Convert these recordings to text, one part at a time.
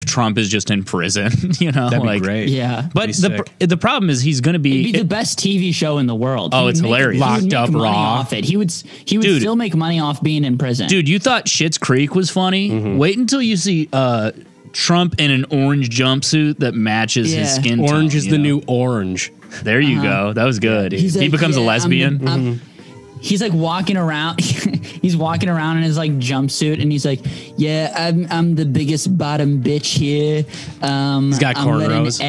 Trump is just in prison, you know? That'd be great. Yeah. But the problem is he's going to be... It'd be the best TV show in the world. Oh, it's hilarious. Locked up raw. Off it. He would still make money off being in prison. Dude, you thought Schitt's Creek was funny? Wait until you see Trump in an orange jumpsuit that matches his skin tone. Orange is the new orange. There you go. That was good. He becomes a lesbian. He's like walking around. He's walking around in his like jumpsuit, and he's like, "Yeah, I'm the biggest bottom bitch here." He's got cornrows.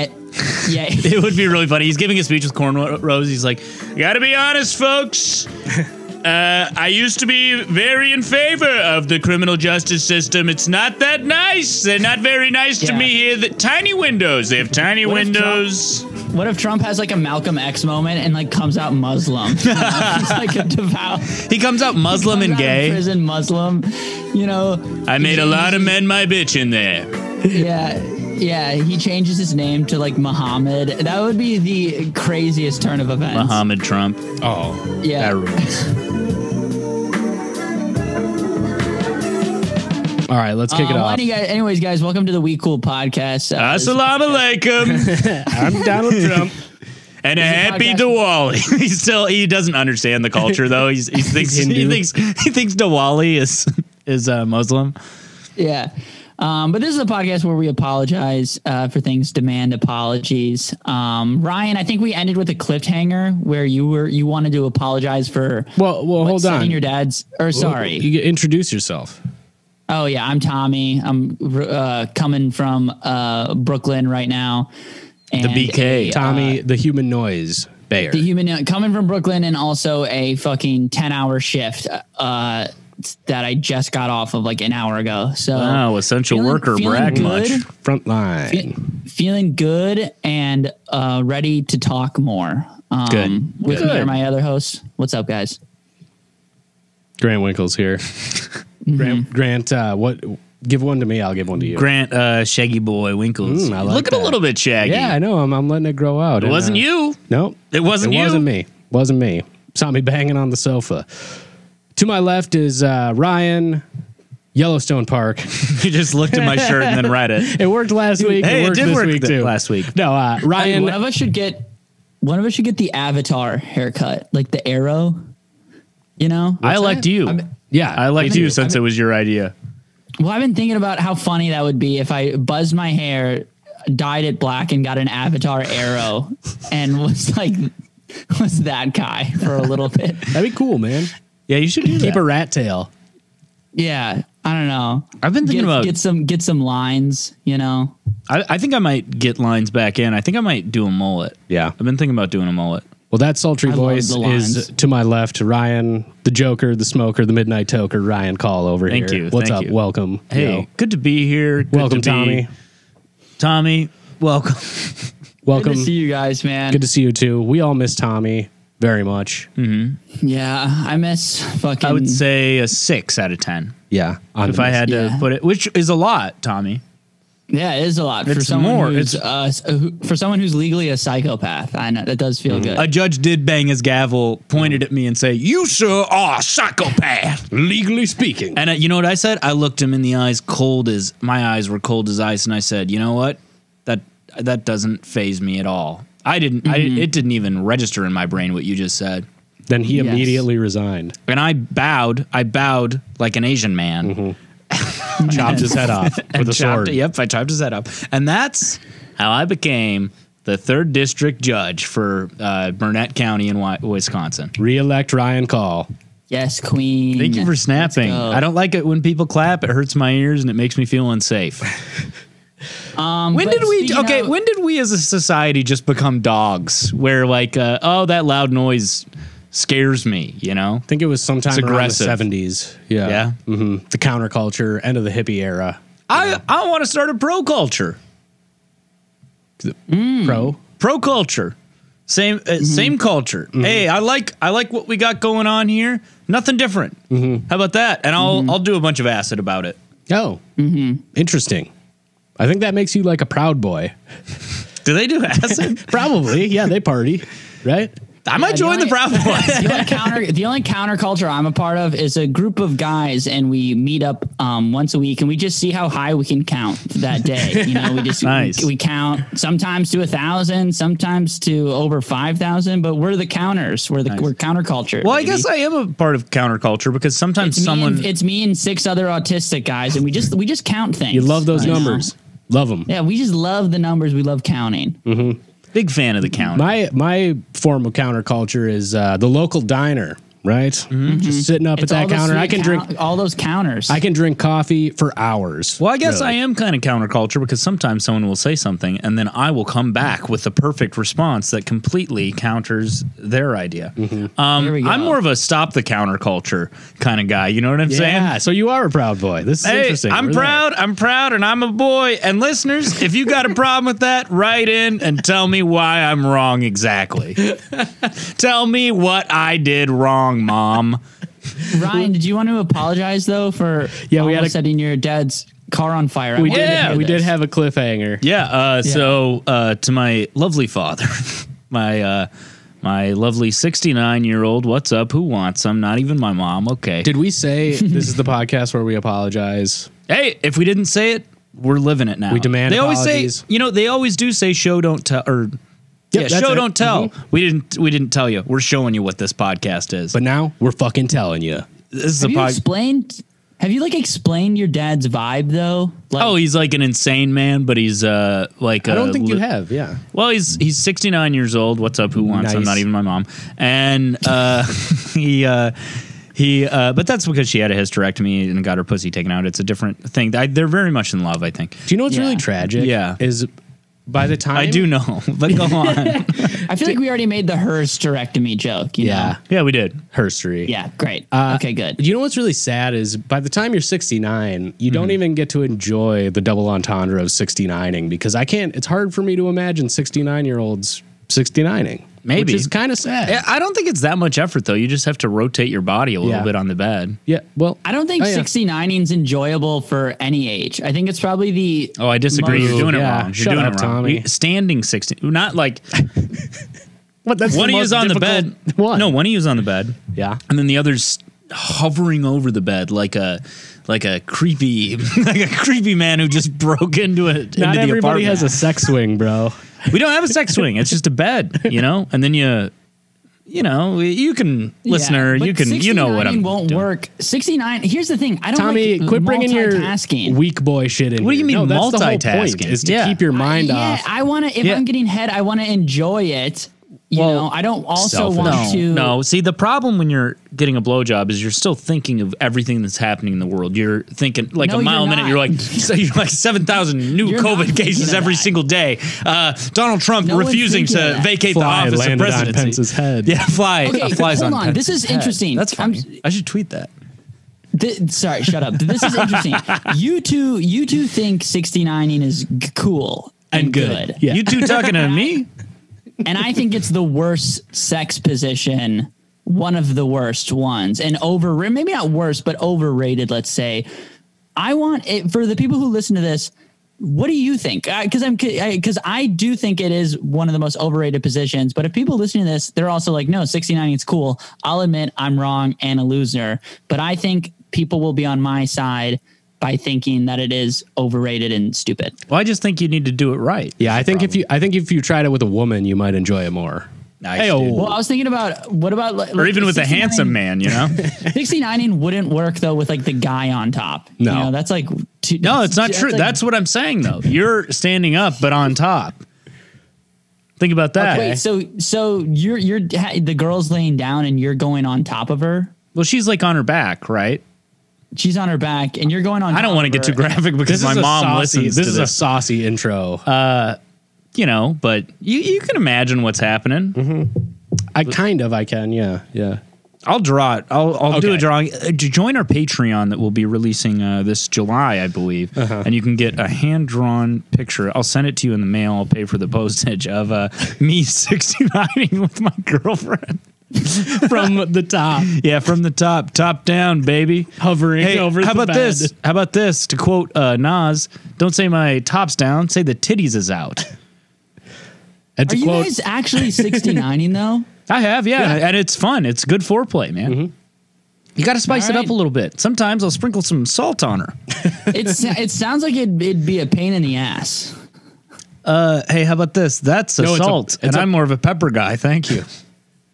Yeah, It would be really funny. He's giving a speech with cornrows. He's like, "Gotta be honest, folks. I used to be very in favor of the criminal justice system. It's not that nice. They're not very nice to me here. The tiny windows. They have tiny windows." What if Trump has like a Malcolm X moment and like comes out Muslim? You know? He's like a devout. He comes out Muslim and gay. Prison Muslim. You know. I made a lot of men my bitch in there. Yeah. He changes his name to like Muhammad. That would be the craziest turn of events. Muhammad Trump. Oh, yeah. That rules. All right, let's kick it off. Anyways, guys, welcome to the We Cool podcast. Assalamu alaikum. I'm Donald Trump. And a happy Diwali. He doesn't understand the culture though. He thinks Diwali is Muslim. Yeah. But this is a podcast where we apologize for things, demand apologies. Ryan, I think we ended with a cliffhanger where you wanted to apologize for hold on. Your dad's sorry. You introduce yourself. Oh yeah, I'm Tommy. I'm coming from Brooklyn right now. And the BK. Tommy, the human noise bear. Coming from Brooklyn, and also a fucking 10-hour shift that I just got off of like an hour ago. So wow, essential worker, brag good, much. Front line. Feeling good and ready to talk more. Good. With me are my other hosts. What's up, guys? Grant Winkle's here. Grant, what? Give one to me. I'll give one to you. Grant, Shaggy Boy Winkles. Looking a little bit shaggy. Yeah, I know. I'm letting it grow out. It wasn't you. No, it wasn't you. Wasn't me. Saw me banging on the sofa. To my left is Ryan, Yellowstone Park. You just looked at my shirt and then read it. It worked last week. Hey, it did work this week too. Last week. No, Ryan. One of us should get the Avatar haircut, like the arrow. You know, I liked you. I liked you since it was your idea. Well, I've been thinking about how funny that would be if I buzzed my hair, dyed it black, and got an Avatar arrow, and was that guy for a little bit. That'd be cool, man. Yeah, you should keep a rat tail. Yeah, I don't know. I've been thinking about get some lines. You know, I think I might get lines back in. I think I might do a mullet. Yeah, I've been thinking about doing a mullet. Well, that sultry voice is to my left, Ryan, the Joker, the smoker, the midnight toker, Ryan Call over here. Thank you. What's up? Welcome. Hey, good to be here. Welcome, Tommy. Tommy, welcome. Welcome. Good to see you guys, man. Good to see you too. We all miss Tommy very much. Mm-hmm. Yeah, I miss fucking. I would say a 6 out of 10. Yeah. If I had to put it, which is a lot, Tommy. Yeah, it is a lot for someone for someone who's legally a psychopath. I know that does feel good. A judge did bang his gavel, pointed at me, and say, "You sir are a psychopath, legally speaking." And you know what I said? I looked him in the eyes, my eyes were cold as ice, and I said, "You know what? That doesn't faze me at all. I didn't. It didn't even register in my brain what you just said." Then he immediately resigned, and I bowed like an Asian man. Chopped his head off with a sword. Yep, I chopped his head off. And that's how I became the 3rd District Judge for Burnett County in Wisconsin. Re-elect Ryan Call. Yes, Queen. Thank you for snapping. I don't like it when people clap. It hurts my ears and it makes me feel unsafe. When did we as a society just become dogs? Where that loud noise scares me, you know? I think it was sometime around the 70s. Yeah. Mm-hmm. The counterculture, end of the hippie era. I want to start a pro culture. Pro culture. Same culture. Mm-hmm. Hey, I like what we got going on here. Nothing different. Mm-hmm. How about that? And I'll do a bunch of acid about it. Oh. Mm-hmm. Interesting. I think that makes you like a Proud Boy. Do they do acid? Probably. Yeah, they party, right? I might join the Proud Boys. The only counterculture I'm a part of is a group of guys, and we meet up once a week, and we just see how high we can count that day. You know, we just Nice. we count sometimes to 1,000, sometimes to over 5,000, but we're the counters. We're counterculture. Well, I baby. guess I am a part of counterculture because sometimes it's me and 6 other autistic guys, and we just count things. You love those numbers. Love them. Yeah, we just love the numbers. We love counting. Mm-hmm. Big fan of the count. My form of counterculture is the local diner, right? Just sitting up It's at all that those counter. sweet I can drink all those counters. I can drink coffee for hours. Well, I guess really. I am kind of counterculture because sometimes someone will say something and then I will come back with the perfect response that completely counters their idea. There we go. I'm more of a stop the counterculture kind of guy. You know what I'm saying? Yeah, so you are a proud boy. This is Hey, interesting. I'm We're proud. I'm proud, and I'm a boy. And listeners, if you got a problem with that, write in and tell me why I'm wrong exactly. Tell me what I did wrong, Mom. Ryan, did you want to apologize though for we had almost setting your dad's car on fire? I We wanted to did. hear We did this. have a cliffhanger. Yeah. So to my lovely father, my lovely 69-year-old. What's up? Who wants some? Not even my mom. Okay. Did we say this is the podcast where we apologize? Hey, if we didn't say it, we're living it now. We demand They always apologies. say, they always do say show don't tell or Yep, that's show it. don't tell. Mhm. We didn't tell you. We're showing you what this podcast is. But now we're fucking telling you. This is Have a you podcast. explained your dad's vibe though? Like, Oh, he's like an insane man, but he's like I don't think you have. Yeah. Well, he's 69 years old. What's up? Who wants? I'm Nice. not even my mom. And he but that's because she had a hysterectomy and got her pussy taken out. It's a different thing. They're very much in love, I think. Do you know what's Yeah. really tragic? Yeah. Is by the time I do know, but go on. I feel like we already made the hysterectomy joke. You Yeah. know? Yeah, we did. herstory. Yeah. Great. Okay. Good. You know what's really sad is by the time you're 69, you don't even get to enjoy the double entendre of 69ing because I can't. It's hard for me to imagine 69-year-olds 69ing. Maybe. Which is kind of sad. I don't think it's that much effort, though. You just have to rotate your body a little Yeah. bit on the bed. Yeah. Well, I don't think 69ing is enjoyable for any age. I think it's probably the. Oh, I disagree. You're doing it Yeah. wrong. You're Shut doing up, it wrong. Tommy. Standing 60. Not like What? That's one of you is on the bed. One. No, one of you is on the bed. Yeah. And then the other's hovering over the bed like a creepy man who just broke into Not the everybody apartment. has a sex swing, bro. We don't have a sex swing. It's just a bed, And then you can, listener, but you can, you know what 69 I'm won't doing. work. 69. Here's the thing. I don't Tommy, like quit bringing your multitasking. weak boy shit in. What do you here. mean No, that's the whole point, multitasking? is to Yeah. keep your mind Yeah, off. I want to. If Yeah. I'm getting head, I want to enjoy it. I don't also selfish. want to. No, see, the problem when you're getting a blowjob is you're still thinking of everything that's happening in the world. You're thinking like No, a mile a you're minute. not. You're like 7,000 new You're not COVID cases thinking of every that. single day. Donald Trump No one's refusing thinking to of that. vacate Fly the office of landed on presidency. Pence's head. Yeah, fly. Okay, flies hold on. on. This Pence's is head. interesting. That's I'm- funny. I should tweet that. Sorry, shut up. This is interesting. You two think 69ing is cool and good. Yeah. You two talking to me? And I think it's the worst sex position, one of the worst ones, and maybe not worst, but overrated, let's say. I want it for the people who listen to this. What do you think? Because I do think it is one of the most overrated positions. But if people listening to this, they're also like, no, 69 is cool. I'll admit I'm wrong and a loser. But I think people will be on my side by thinking that it is overrated and stupid. Well, I just think you need to do it right. Yeah, I think if you tried it with a woman, you might enjoy it more. Nice, Hey-o. dude. Well, I was thinking about what about Or even with a 69ing handsome man, 69ing wouldn't work though with like the guy on top. No. You know, that's like No, it's not true. like- That's what I'm saying, though. You're standing up, but on top. Think about that. Wait, so you're the girl's laying down and you're going on top of her. Well, she's like on her back, right? She's on her back and you're going on. I don't top want to of get too her. graphic because This my is a mom saucy, listens This to is a this. saucy intro. But you can imagine what's happening. I can. Yeah. I'll draw it. I'll do Okay. a drawing. Join our Patreon that we'll be releasing this July, I believe, and you can get a hand-drawn picture. I'll send it to you in the mail. I'll pay for the postage of me 69ing with my girlfriend. From the top, Yeah, from the top down, baby. hovering Hey, over how the about bed. this? How about this? To quote Nas, don't say my top's down, say the titties is out. And Are to you quote, guys actually 69ing though? I have, yeah, and it's fun. It's good foreplay, man. Mm-hmm. You got to spice it up a little bit. Sometimes I'll sprinkle some salt on her. It sounds like it'd be a pain in the ass. Hey, how about this? That's a salt, and I'm more of a pepper guy. Thank you.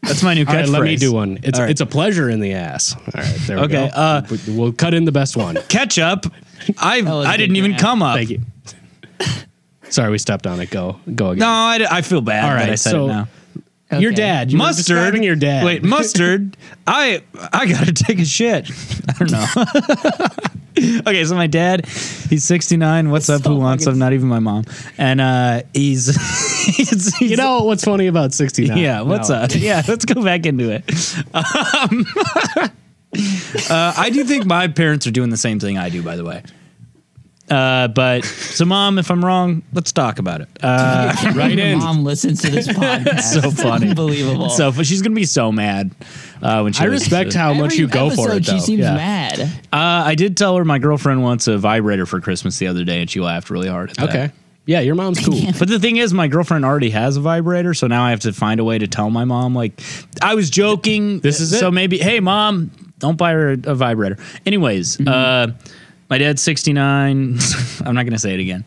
That's my new catchphrase. All right, let me do one. It's a pleasure in the ass. All right, there we go. We'll cut in the best one. Ketchup. I didn't even come up. Thank you. Sorry, we stepped on it. Go again. No, I feel bad. All right, that I said it now. Okay. Your dad. You were describing your dad. Wait, mustard. I gotta take a shit. I don't know. Okay, so my dad, he's 69. What's up? Who wants some? Not even my mom. And he's you know what's funny about 69? Yeah, what's up? Yeah, let's go back into it. I do think my parents are doing the same thing I do, by the way. But so, Mom, if I'm wrong, let's talk about it. Right in. Mom listens to this podcast. So funny, unbelievable. So she's gonna be so mad when she. I respect how much you go for it. Though. She seems mad. I did tell her my girlfriend wants a vibrator for Christmas the other day, and she laughed really hard at that. Okay. Yeah, your mom's cool. But the thing is, my girlfriend already has a vibrator, so now I have to find a way to tell my mom. Like, I was joking. This is it. So maybe, hey, Mom, don't buy her a vibrator. Anyways, my dad's 69. I'm not going to say it again.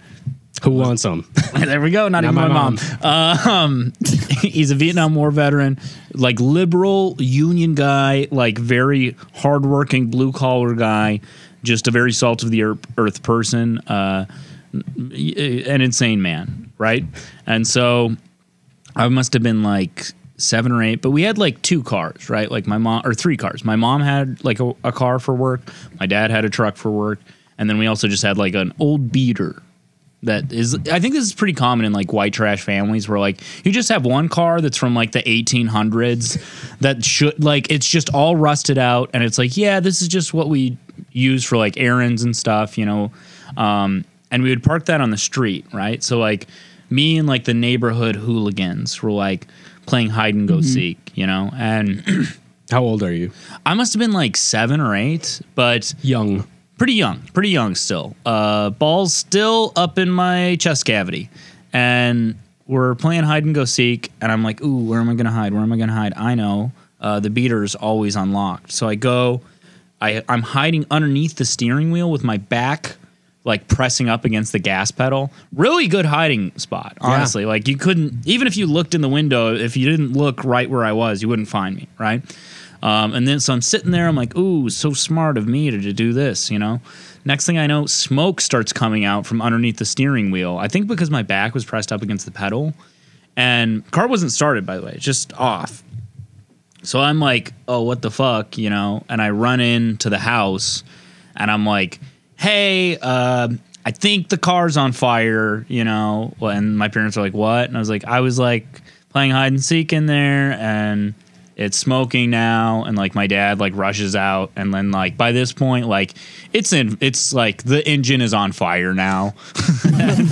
Who wants some? There we go. Not even my mom. He's a Vietnam War veteran, like liberal union guy, like very hardworking blue collar guy, just a very salt of the earth person, an insane man, right? And so I must have been like 7 or 8, but we had like 2 cars, right? Like my mom, or 3 cars. My mom had like a car for work. My dad had a truck for work. And then we also just had like an old beater that is, I think this is pretty common in like white trash families where like you just have one car that's from like the 1800s that should like, it's just all rusted out. And it's like, yeah, this is just what we use for like errands and stuff, you know? And we would park that on the street, right? So like me and like the neighborhood hooligans were like playing hide and go seek, you know? And how old are you? I must have been like 7 or 8, but young. Pretty young still. Balls still up in my chest cavity. And we're playing hide and go seek, and I'm like, ooh, where am I gonna hide? Where am I gonna hide? I know. The beater's always unlocked. So I go, I'm hiding underneath the steering wheel with my back like pressing up against the gas pedal. Really good hiding spot, honestly. Yeah. Like you couldn't, even if you looked in the window, if you didn't look right where I was, you wouldn't find me, right? And then so I'm sitting there, I'm like, ooh, so smart of me to do this, you know? Next thing I know, smoke starts coming out from underneath the steering wheel. I think because my back was pressed up against the pedal. And car wasn't started, by the way, just off. So I'm like, oh, what the fuck, you know? And I run into the house, and I'm like, hey, I think the car's on fire, you know? And my parents are like, what? And I was like playing hide and seek in there, and it's smoking now, and like my dad like rushes out, and then like by this point like it's like the engine is on fire now.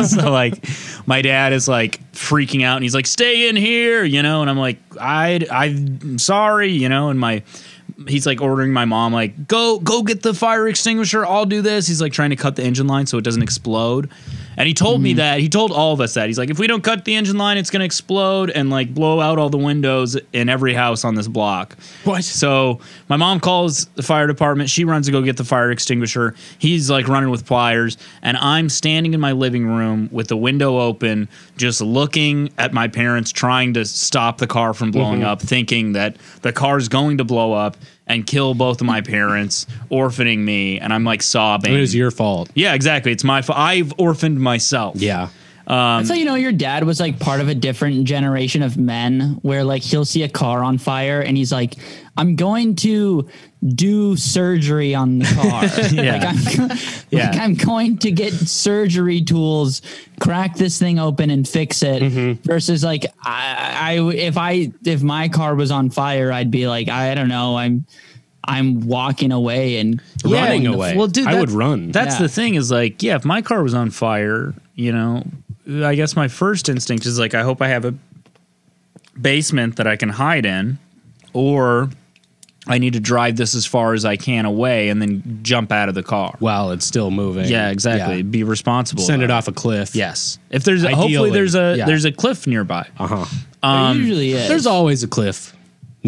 So like my dad is like freaking out, and he's like, stay in here, you know, and I'm like, I'm sorry, you know, and he's like ordering my mom like, go get the fire extinguisher, I'll do this. He's like trying to cut the engine line so it doesn't explode. And he told me that, he told all of us that. He's like, if we don't cut the engine line, it's going to explode and like blow out all the windows in every house on this block. What? So my mom calls the fire department. She runs to go get the fire extinguisher. He's like running with pliers. And I'm standing in my living room with the window open, just looking at my parents trying to stop the car from blowing up, thinking that the car's going to blow up and kill both of my parents, orphaning me, and I'm like sobbing. It was your fault. Yeah, exactly. It's my fault. I've orphaned myself. Yeah. That's how you know your dad was like part of a different generation of men where like he'll see a car on fire and he's like, I'm going to do surgery on the car. I'm going to get surgery tools, crack this thing open and fix it. Versus like if my car was on fire, I'd be like, I don't know, I'm walking away and running away. Well, dude, I would run. That's the thing is like, yeah, if my car was on fire, you know, I guess my first instinct is like, I hope I have a basement that I can hide in, or I need to drive this as far as I can away and then jump out of the car while it's still moving. Yeah, exactly. Yeah. Be responsible. Send it off a cliff. Yes. If there's hopefully there's a cliff nearby. there usually is. There's always a cliff.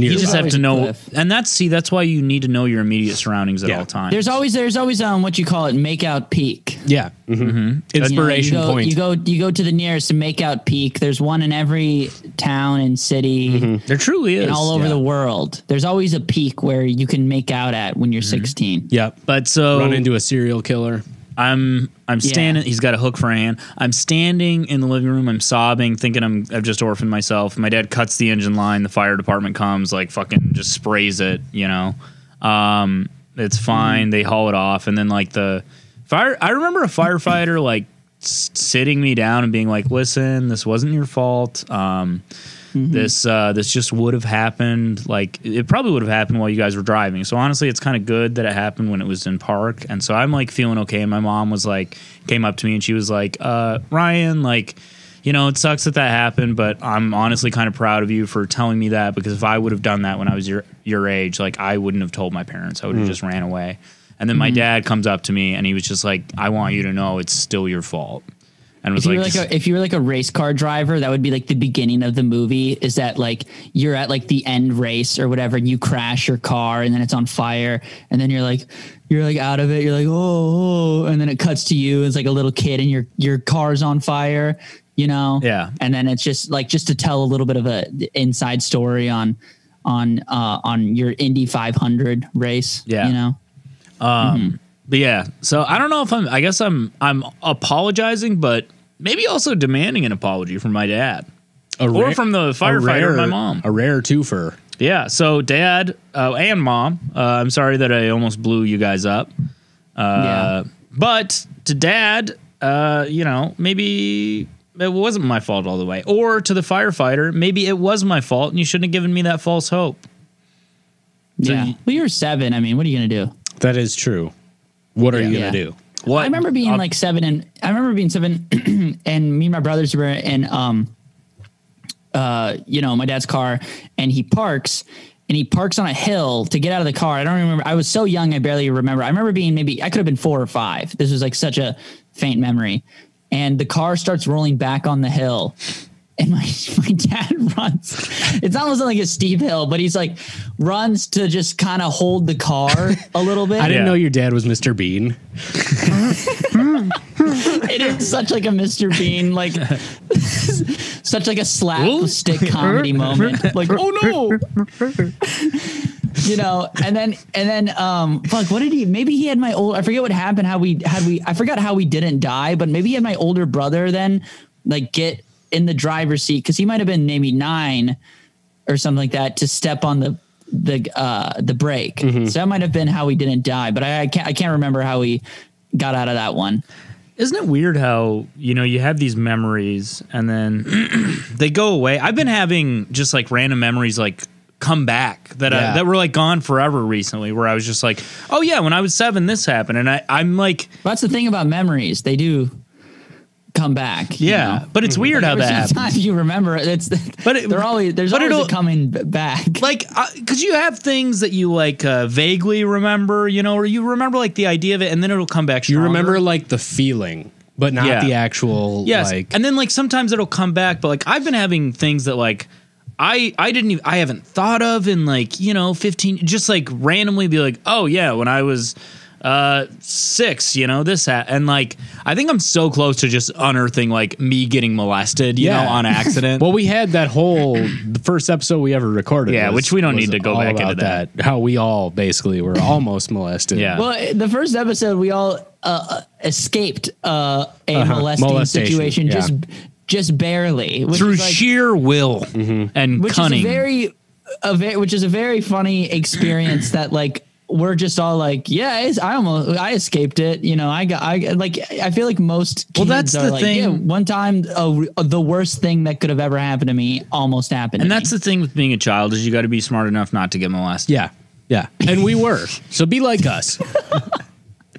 You just have always to a know, cliff. and that's why you need to know your immediate surroundings at all times. There's always what you call it, makeout peak. Yeah. Inspiration point. You go to the nearest makeout peak. There's one in every town and city. There truly is. And all over the world. There's always a peak where you can make out at when you're 16. Yep. But so run into a serial killer. I'm standing. He's got a hook for a hand. I'm standing in the living room. I'm sobbing, thinking I've just orphaned myself. My dad cuts the engine line. The fire department comes, like fucking just sprays it. You know, it's fine. They haul it off, and then like the fire. I remember a firefighter like sitting me down and being like, "Listen, this wasn't your fault. This just would have happened. Like it probably would have happened while you guys were driving. So honestly, it's kind of good that it happened when it was in park. And so I'm like feeling okay. And my mom was like, came up to me and she was like, Ryan, like, you know, it sucks that happened, but I'm honestly kind of proud of you for telling me that, because if I would have done that when I was your age, like I wouldn't have told my parents. I would have just ran away. And then my dad comes up to me and he was just like, I want you to know it's still your fault. And was if you were like a race car driver, that would be like the beginning of the movie, is that like you're at like the end race or whatever and you crash your car and then it's on fire and then you're like out of it. You're like, oh, and then it cuts to you as like a little kid and your car's on fire, you know? Yeah. And then it's just to tell a little bit of a inside story on your Indy 500 race, you know? But yeah, so I don't know if I guess I'm apologizing, but maybe also demanding an apology from my dad or from the firefighter, my mom. A rare twofer. Yeah. So dad and mom, I'm sorry that I almost blew you guys up. But to dad, you know, maybe it wasn't my fault all the way. Or to the firefighter, maybe it was my fault and you shouldn't have given me that false hope. So well, you were 7. I mean, what are you going to do? That is true. What are you going to do? What? I remember being like 7 and me and my brothers were in, you know, my dad's car, and he parks on a hill to get out of the car. I don't remember. I was so young. I barely remember. I remember being I could have been 4 or 5. This was like such a faint memory. And the car starts rolling back on the hill. And my dad runs. It's almost like a steep hill, but he's like runs to just kind of hold the car a little bit. I didn't know your dad was Mr. Bean. It is such like a Mr. Bean, like such like a slapstick comedy moment. Like, oh no. You know, and then fuck, what did he, maybe he had my old, I forget what happened, I forgot how we didn't die, but maybe he had my older brother then like get in the driver's seat, because he might have been maybe 9 or something like that, to step on the brake. So that might have been how we didn't die, but I can't remember how we got out of that one. Isn't it weird how, you know, you have these memories and then they go away? I've been having just like random memories like come back that were like gone forever recently, where I was just like, oh yeah, when I was 7 this happened, and I'm like, well, that's the thing about memories, they do come back. Yeah, you know? But it's weird how that happens. Sometimes you remember it. There's always a coming back. Like, because you have things that you like vaguely remember, you know, or you remember like the idea of it, and then it'll come back stronger. You remember like the feeling, but not the actual. Yes, like, and then like sometimes it'll come back, but like I've been having things that like I haven't thought of in like, you know, 15, just like randomly be like, oh yeah, when I was 6, you know, and like I think I'm so close to just unearthing like me getting molested, you know, on accident. Well, we had the first episode we ever recorded, which we don't need to go back into that. How we all basically were almost molested. Yeah. Well, the first episode we all escaped a molesting situation, just barely, through sheer will and which cunning. Which is a very funny experience that like we're just all like, yeah, I escaped it. You know, I feel like most kids that's are the like, thing. yeah, one time, the worst thing that could have ever happened to me almost happened. And that's the thing with being a child, is you got to be smart enough not to get molested. Yeah. Yeah. And we were. So be like us.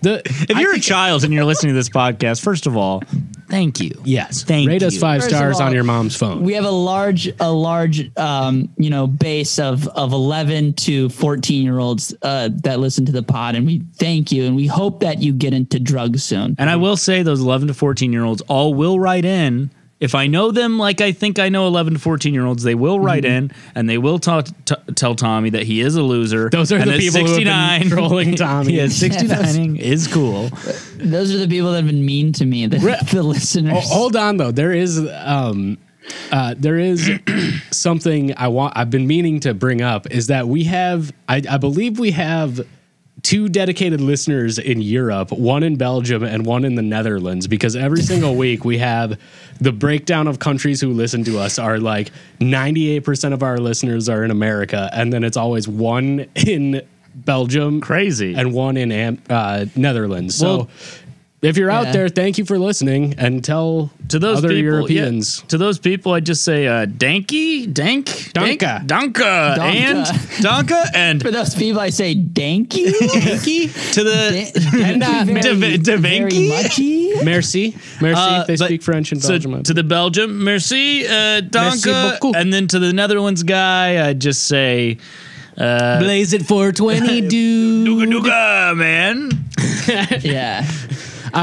If you're a child and you're listening to this podcast, first of all, thank you. Yes. Thank you. Rate us 5 First of stars all, on your mom's phone. We have a large, you know, base of 11 to 14-year-olds that listen to the pod, and we thank you, and we hope that you get into drugs soon. And I will say those 11 to 14-year-olds all will write in if I know them like I think I know 11 to 14-year-olds, they will write in and they will tell Tommy that he is a loser. Those are and the people who have been trolling Tommy. Yeah, 69ing is cool. Those are the people that have been mean to me, the listeners. Hold on, though. There is something I've been meaning to bring up is that we have, I believe we have 2 dedicated listeners in Europe, one in Belgium and one in the Netherlands, because every single week we have the breakdown of countries who listen to us are like 98% of our listeners are in America. And then it's always one in Belgium. Crazy. And one in Netherlands. So if you're out there, thank you for listening, and tell to those other people, Europeans. To those people, I just say danka, and for those people, I say danky, to the Merci. Merci. They speak French in Belgium. So to the Belgium, merci, danka, and then to the Netherlands guy, I just say. Blaze it 420, dude. Duga, man. Yeah.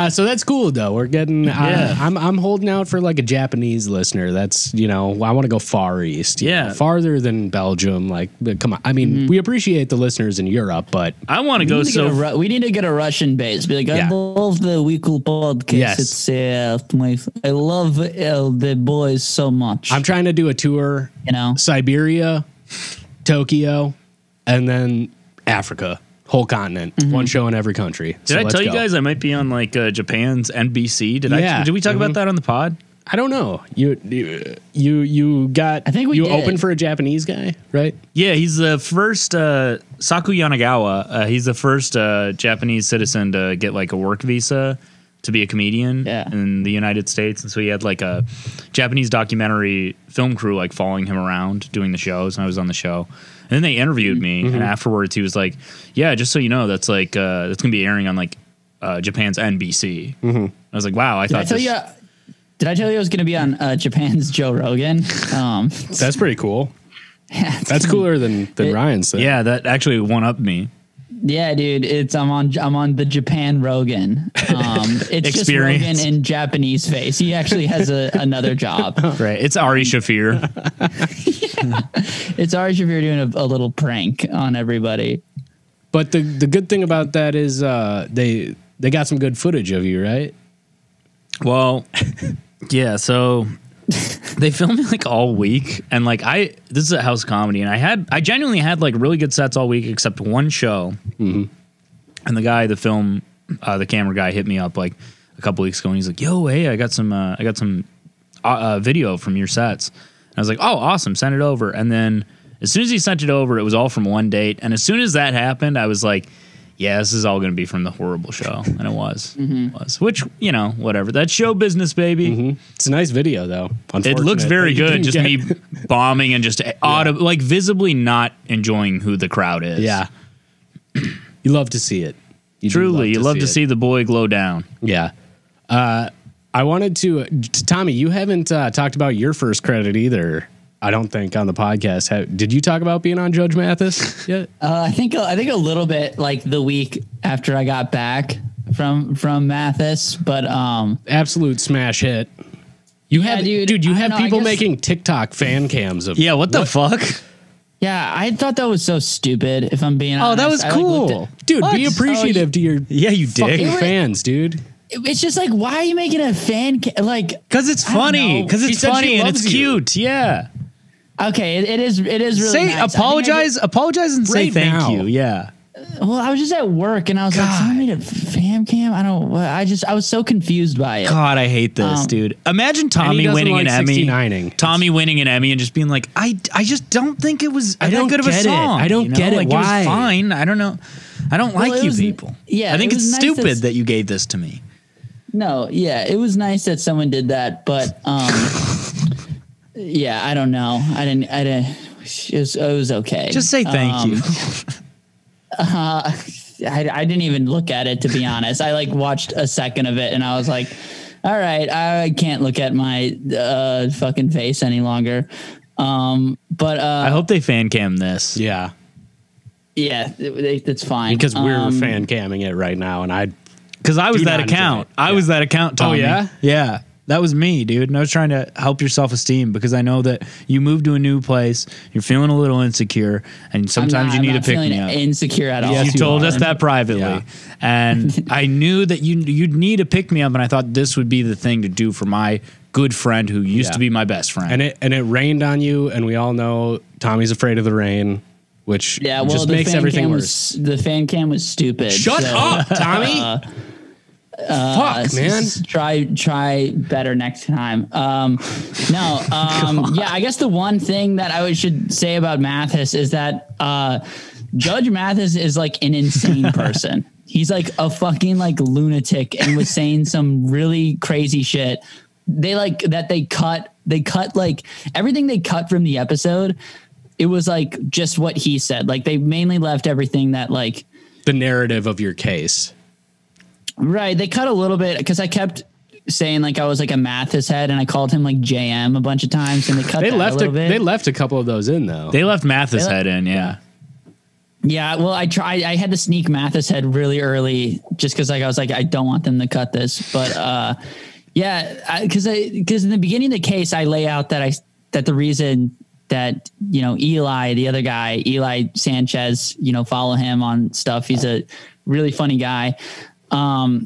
So that's cool, though. We're getting. I'm holding out for like a Japanese listener. That's I want to go far east. Farther than Belgium. Like, come on. I mean, we appreciate the listeners in Europe, but I want to go. We need to get a Russian base. Be like, I love the weekly podcast. Yes. It's I love the boys so much. I'm trying to do a tour. Siberia, Tokyo, and then Africa. Whole continent, one show in every country. Did I tell you guys I might be on like Japan's NBC? Did we talk about that on the pod? I don't know. You got. I think you opened for a Japanese guy, right? Yeah, he's the first Saku Yanagawa. He's the first Japanese citizen to get like a work visa to be a comedian in the United States, and so he had like a Japanese documentary film crew like following him around doing the shows, and I was on the show. And then they interviewed me, and afterwards he was like, "Yeah, just so you know, that's like that's gonna be airing on like Japan's NBC." I was like, "Wow!" Did I tell you I was gonna be on Japan's Joe Rogan? That's pretty cool. Yeah, that's cooler than Ryan said. Yeah, that actually one-upped me. Yeah, dude, I'm on the Japan Rogan. It's just Rogan in Japanese face. He actually has another job. Right, it's Ari Shaffir. It's Ari Shaffir doing a little prank on everybody. But the good thing about that is they got some good footage of you, right? Well, yeah. So they filmed me like all week, and like this is a house comedy, and I genuinely had like really good sets all week except one show. And the guy, the camera guy, hit me up like a couple weeks ago, and he's like, "Yo, hey, I got some video from your sets." And I was like, "Oh, awesome, send it over." And then as soon as he sent it over, it was all from one date, and as soon as that happened, I was like, yeah, this is all going to be from the horrible show. And it was. It was. Which, whatever. That's show business, baby. It's a nice video, though. It looks very good. Just me bombing and just like visibly not enjoying who the crowd is. Yeah. You love to see it. Truly. You love to see the boy glow down. Yeah. I wanted to Tommy, you haven't talked about your first credit either. I don't think on the podcast. Did you talk about being on Judge Mathis yet? I think a little bit, like the week after I got back from Mathis, but absolute smash hit. You have people making TikTok fan cams of what the fuck? Yeah, I thought that was so stupid. If I'm being honest, that was cool, dude. What? Be appreciative to your you dick fans, dude. It's just like, why are you making a fan like? Because it's funny. Because it's funny and it's cute. Yeah. Okay, it is really nice. Apologize and say thank you. Yeah. Well, I was just at work and I was like, someone made a fan cam. I was so confused by it. God, I hate this, dude. Imagine Tommy winning an Emmy. Tommy winning an Emmy and just being like, I just don't think it was that good of a song. I don't get it. Like, why? It was fine. I don't know. I don't like you people. Yeah. I think it's stupid that you gave this to me. No, yeah. It was nice that someone did that, but yeah, I don't know. I didn't. It was okay. Just say thank you. I didn't even look at it, to be honest. I like watched a second of it and I was like, all right, I can't look at my fucking face any longer. But I hope they fan cam this. Yeah. Yeah, that's fine. Because we're fan camming it right now, and because I was that account. I was that account, Tommy. Oh, yeah? Yeah. That was me, dude. And I was trying to help your self-esteem because I know that you moved to a new place, you're feeling a little insecure, and sometimes you need to pick me up. Insecure at all. Yes, you told us that privately. And I knew that you'd need to pick me up, and I thought this would be the thing to do for my good friend who used to be my best friend. And it rained on you, and we all know Tommy's afraid of the rain, which just makes everything worse. The fan cam was stupid. Shut up, Tommy. Fuck, man. Try better next time. Yeah, I guess the one thing that I should say about Mathis is that Judge Mathis is like an insane person. He's like a fucking like lunatic and was saying some really crazy shit. They cut like everything they cut from the episode. It was like just what he said. Like they mainly left everything that like the narrative of your case. Right. They cut a little bit because I kept saying like I was like a Mathis head and I called him like JM a bunch of times and they cut they that left a little bit. They left a couple of those in though. They left Mathis head in, yeah. Yeah, well, I had to sneak Mathis head really early just because like I was like I don't want them to cut this, but yeah, because in the beginning of the case I lay out that the reason that Eli, the other guy, Eli Sanchez, follow him on stuff. He's a really funny guy. But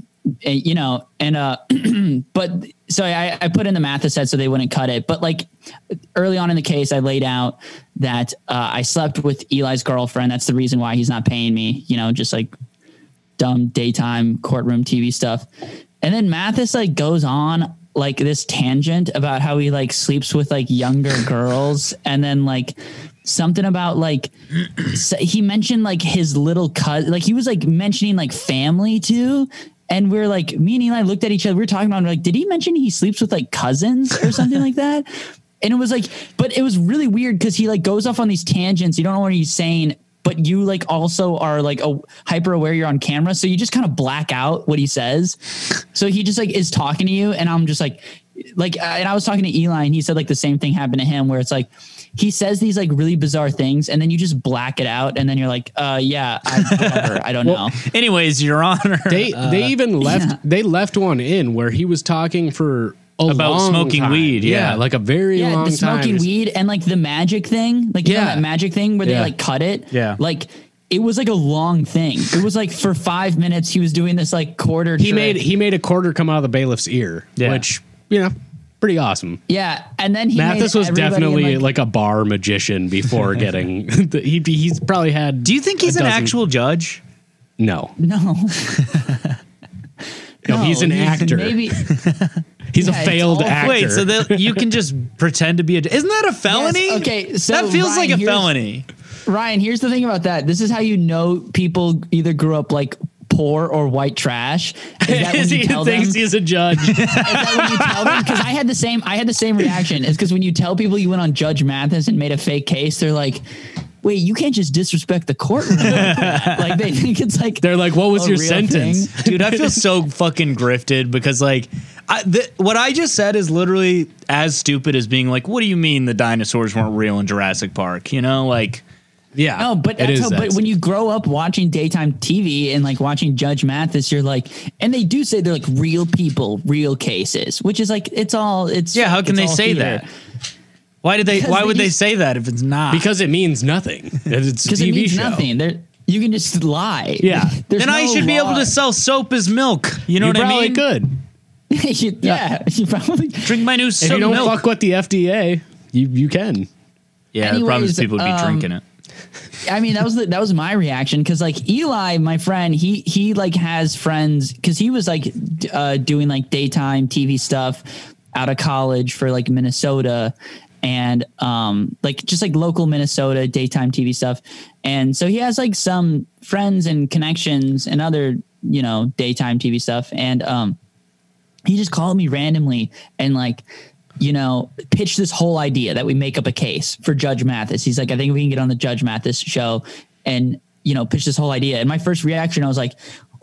so I put in the Mathis head so they wouldn't cut it. But like early on in the case, I laid out that I slept with Eli's girlfriend. That's the reason why he's not paying me, just like dumb daytime courtroom TV stuff. And then Mathis like goes on like this tangent about how he like sleeps with like younger girls. And then like something about like he mentioned like his little cousin, like he was like mentioning like family too. And we're like, me and Eli looked at each other. We were talking about, like, did he mention he sleeps with like cousins or something like that? And it was like, but it was really weird because he like goes off on these tangents. You don't know what he's saying, but you like also are like hyper aware you're on camera. So you just kind of black out what he says. So he just like is talking to you. And I'm just like, and I was talking to Eli and he said like the same thing happened to him where it's like, he says these like really bizarre things and then you just black it out. And then you're like, whatever. I don't know. Anyways, Your Honor. They even left, they left one in where he was talking for about smoking time. Weed. Yeah. Like a very long time. The smoking weed and like the magic thing, like, you know, that magic thing where they like cut it. Yeah. Like it was like a long thing. It was like for 5 minutes, he was doing this like quarter. He made a quarter come out of the bailiff's ear, which, pretty awesome. Yeah, and then Mathis was definitely like a bar magician before getting. He's probably had. Do you think he's an actual judge? No. No, he's an actor. Maybe he's a failed actor. Wait, so you can just pretend to be a? Isn't that a felony? Yes, okay, so that feels Ryan, like a felony. Ryan, here's the thing about that. This is how you know people either grew up like poor or white trash. Is that when you tell thinks he's a judge? Is that when you tell them? Because I had the same reaction. It's because when you tell people you went on Judge Mathis and made a fake case, they're like, wait, you can't just disrespect the courtroom. Like they think it's like they're like, what was your sentence? Dude, I feel so fucking grifted because like what I just said is literally as stupid as being like, what do you mean the dinosaurs weren't real in Jurassic Park? Like, yeah. No, but but when you grow up watching daytime TV and like watching Judge Mathis, you're like, and they do say they're like real people, real cases, which is like how can they say that? Why would they say that if it's not? Because it means nothing. It's a TV show. Nothing. You can just lie. Yeah. Then I should be able to sell soap as milk. You know what I mean? You probably could. You probably drink my new soap. If you don't fuck with the FDA, you can. Yeah, the problem is people would be drinking it. I mean, that was my reaction because like Eli, my friend, he like has friends because he was like doing like daytime TV stuff out of college for like Minnesota and like just like local Minnesota daytime TV stuff. And so he has like some friends and connections and other, daytime TV stuff. And he just called me randomly and like, pitch this whole idea that we make up a case for Judge Mathis. He's like, I think we can get on the Judge Mathis show and, pitch this whole idea. And my first reaction, I was like,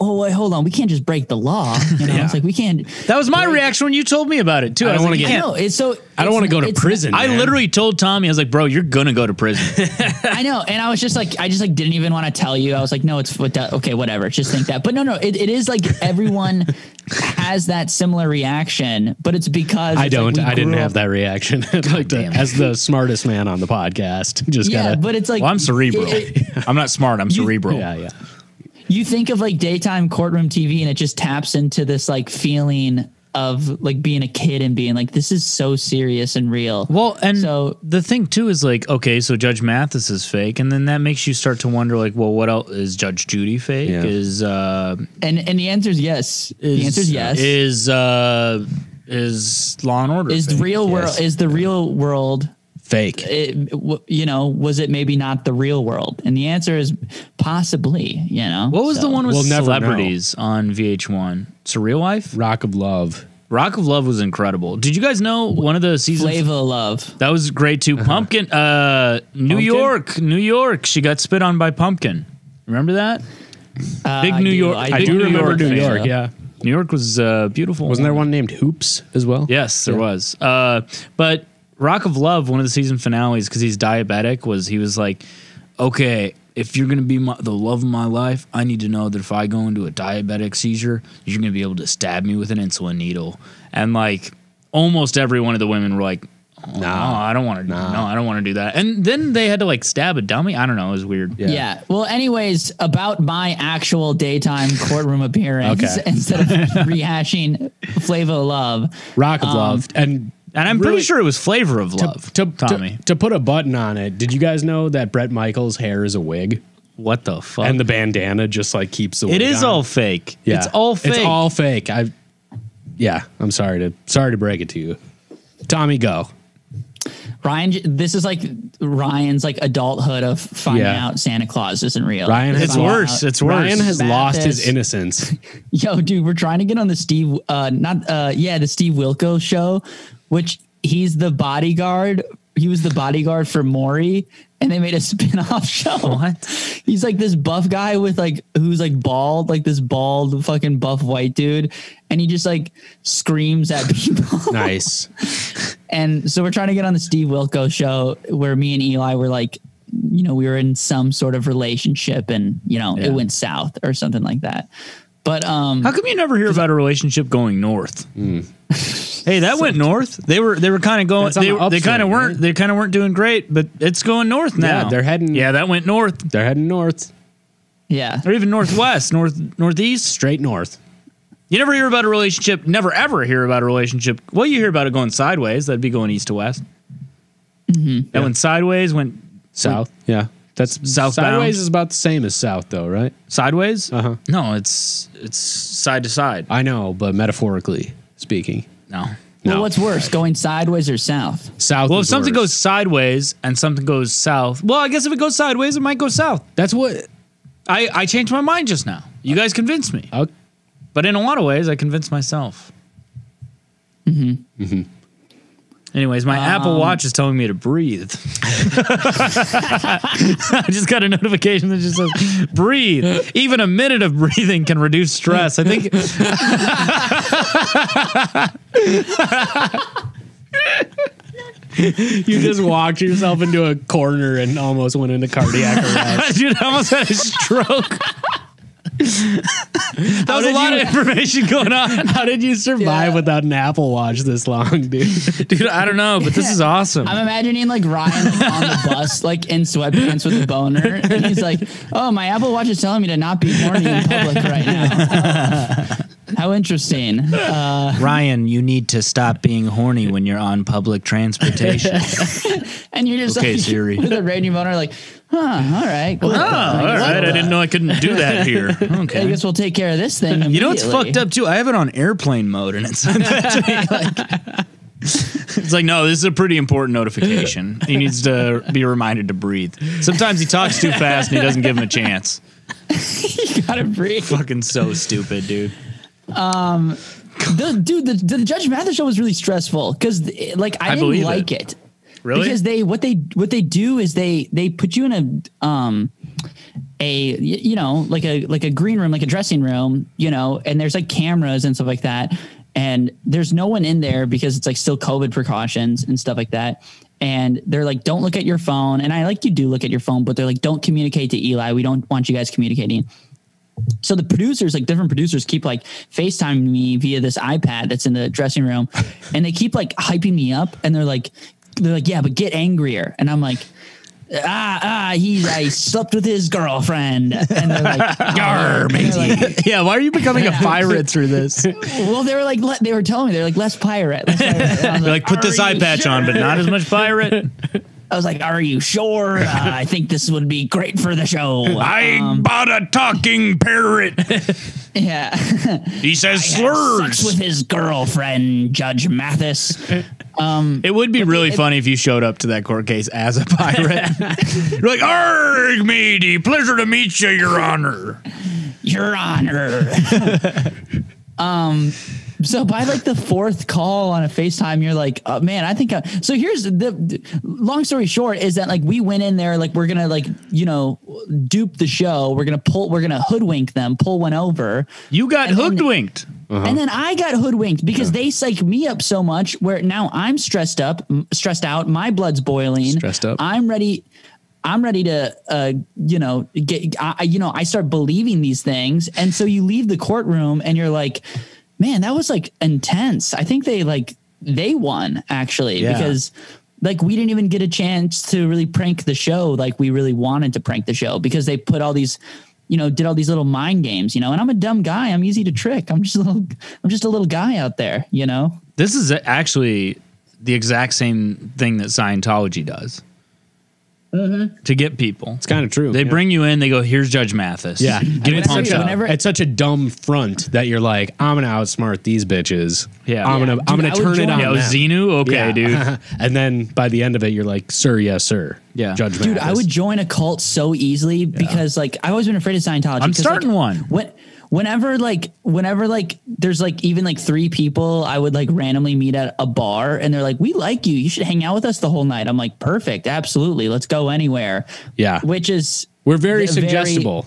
oh, wait, hold on. We can't just break the law. It's like, we can't. That was my reaction when you told me about it too. I don't want to I don't want to go to prison. I literally told Tommy, I was like, bro, you're going to go to prison. I know. And I was just like, didn't even want to tell you. I was like, no, okay, whatever. Just think that. But no, it is like everyone has that similar reaction, but it's because I it's like don't. we I didn't grew have up- that reaction. Like as the smartest man on the podcast, just Yeah, gotta. but it's like Well, I'm cerebral. I'm not smart. I'm cerebral. Yeah. you think of like daytime courtroom TV, and it just taps into this like feeling of like being a kid and being like, this is so serious and real. Well, and So- the thing too is like, okay, so Judge Mathis is fake, and then that makes you start to wonder, like, well, what else is Judge Judy fake? Yeah. Is And the answer is yes. The answer is yes. Is Law and Order Is the fake? real world? Is the real world? Fake. Was it maybe not the real world? And the answer is possibly. What was the one with We'll never celebrities on VH1? Surreal Life? Rock of Love. Rock of Love was incredible. Did you guys know one of the seasons? Flavor of Love? That was great too. Pumpkin, New York. She got spit on by Pumpkin. Remember that? Big New York. I Big do New remember York New fan. York. Yeah. New York was beautiful. Wasn't there one named Hoops as well? Yes, there was. But Rock of Love, one of the season finales, because he's diabetic, he was like, okay, if you're going to be the love of my life, I need to know that if I go into a diabetic seizure, you're going to be able to stab me with an insulin needle. And like almost every one of the women were like, oh, no, I don't want to. No, I don't want to do that. And then they had to like stab a dummy. I don't know. It was weird. Yeah. Well, anyways, about my actual daytime courtroom appearance Okay. instead of rehashing Flavor of Love. Rock of Love. And I'm really- pretty sure it was Flavor of Love. Tommy. To put a button on it, did you guys know that Bret Michaels' hair is a wig? What the fuck? And the bandana just like keeps the wig it is on? all fake. Yeah. It's all fake. It's all fake. I'm sorry to break it to you. Tommy, go. Ryan, this is like Ryan's like adulthood of finding Yeah. out Santa Claus isn't real. Ryan has It's Finding worse. out- It's worse. Ryan has lost his Mathis. innocence. Yo, dude, we're trying to get on the Steve Wilkos show, which he's the bodyguard. He was the bodyguard for Maury, and they made a spin-off show. What? He's like this buff guy with like who's like bald, like this bald fucking buff white dude, and he just like screams at people. Nice. And so we're trying to get on the Steve Wilkos show where me and Eli were like, we were in some sort of relationship and, it went south or something like that. But How come you never hear about a relationship going north? Hey, that went north. They were kind of going. That's on the They kind of upswing, weren't. right? They kind of weren't doing great, but it's going north now. Yeah, they're heading- Yeah, that went north, They're heading north. yeah, or even northwest, northeast. Straight north. You never hear about a relationship. Never ever hear about a relationship. Well, you hear about it going sideways. That'd be going east to west. That went sideways. Went South. Yeah. That's Southbound. Sideways is about the same as south though, right? sideways. Uh-huh. No, it's side to side. I know, but metaphorically speaking. No. Well, what's worse, going sideways or south? South. Well, if is something worse. goes sideways and something goes south, well, I guess if it goes sideways, it might go south. That's what I changed my mind just now. You guys convinced me. But in a lot of ways, I convinced myself. Anyways, my Apple Watch is telling me to breathe. I just got a notification that just says, breathe. Even a minute of breathing can reduce stress. I think. you just walked yourself into a corner and almost went into cardiac arrest. Dude, I almost had a stroke. That was a lot of information going on. How did you survive Yeah. without an Apple Watch this long, dude? Dude, I don't know, but this is awesome. I'm imagining like Ryan like, on the bus, like in sweatpants with a boner, and he's like, "Oh, my Apple Watch is telling me to not be horny in public right now." How interesting. Ryan, you need to stop being horny when you're on public transportation. And you're just Okay, like Siri. with a radio boner, like, all right, cool. Oh, all right. I didn't know I couldn't do that here. I Okay. guess we'll take care of this thing. You know what's immediately. fucked up too? I have it on airplane mode, and it's it's like, no, this is a pretty important notification. He needs to be reminded to breathe. Sometimes he talks too fast, and he doesn't give him a chance. You gotta breathe. Fucking so stupid, dude. The Judge Mathis show was really stressful because like I didn't believe like it. it. Really? Because what they do is they put you in a green room, like a dressing room, and there's like cameras and stuff like that, and there's no one in there because it's like still COVID precautions and stuff like that. And they're like, don't look at your phone. And I like you do look at your phone, but they're like, don't communicate to Eli. We don't want you guys communicating. So the producers, like different producers, keep like FaceTiming me via this iPad that's in the dressing room, and they keep like hyping me up, and they're like, yeah, but get angrier, and I'm like, I slept with his girlfriend, and they're like, Yar, matey. Yeah, why are you becoming a pirate through this? Well, they were like, they were telling me they're like, less pirate. They're like, put this eye patch on, but not as much pirate. I was like, are you sure? I think this would be great for the show. I bought a talking parrot. Yeah. He says Sex slurs. with his girlfriend, Judge Mathis. It would be really funny if you showed up to that court case as a pirate. You're like, arg, matey, pleasure to meet you, Your Honor. Your Honor. So by like the fourth call on a FaceTime, you're like, oh, man, I think. So here's the long story short is that like we went in there, like we're gonna like dupe the show. We're gonna hoodwink them, pull one over. You got hoodwinked. And then I got hoodwinked because they psyched me up so much where now I'm stressed out. My blood's boiling. Stressed up. I'm ready to, I start believing these things. And so you leave the courtroom and you're like, man, that was like intense. I think they won actually because like we didn't even get a chance to really prank the show. Like we really wanted to prank the show because they put all these, did all these little mind games, and I'm a dumb guy. I'm easy to trick. I'm just a little guy out there, This is actually the exact same thing that Scientology does. To get people. It's kind of true. They bring you in, they go, here's Judge Mathis. Yeah. Give me punch up. It's such a dumb front that you're like, I'm going to outsmart these bitches. Yeah. I'm going to turn it on. Yeah, Xenu? Okay, dude. And then by the end of it, you're like, sir, yes, sir. Yeah. Judge Mathis. Dude, I would join a cult so easily because like I've always been afraid of Scientology. I'm starting one. Whenever there's like even like three people I would like randomly meet at a bar and they're like, we like you. You should hang out with us the whole night. I'm like, perfect. Absolutely. Let's go anywhere. Yeah. Which is we're very suggestible.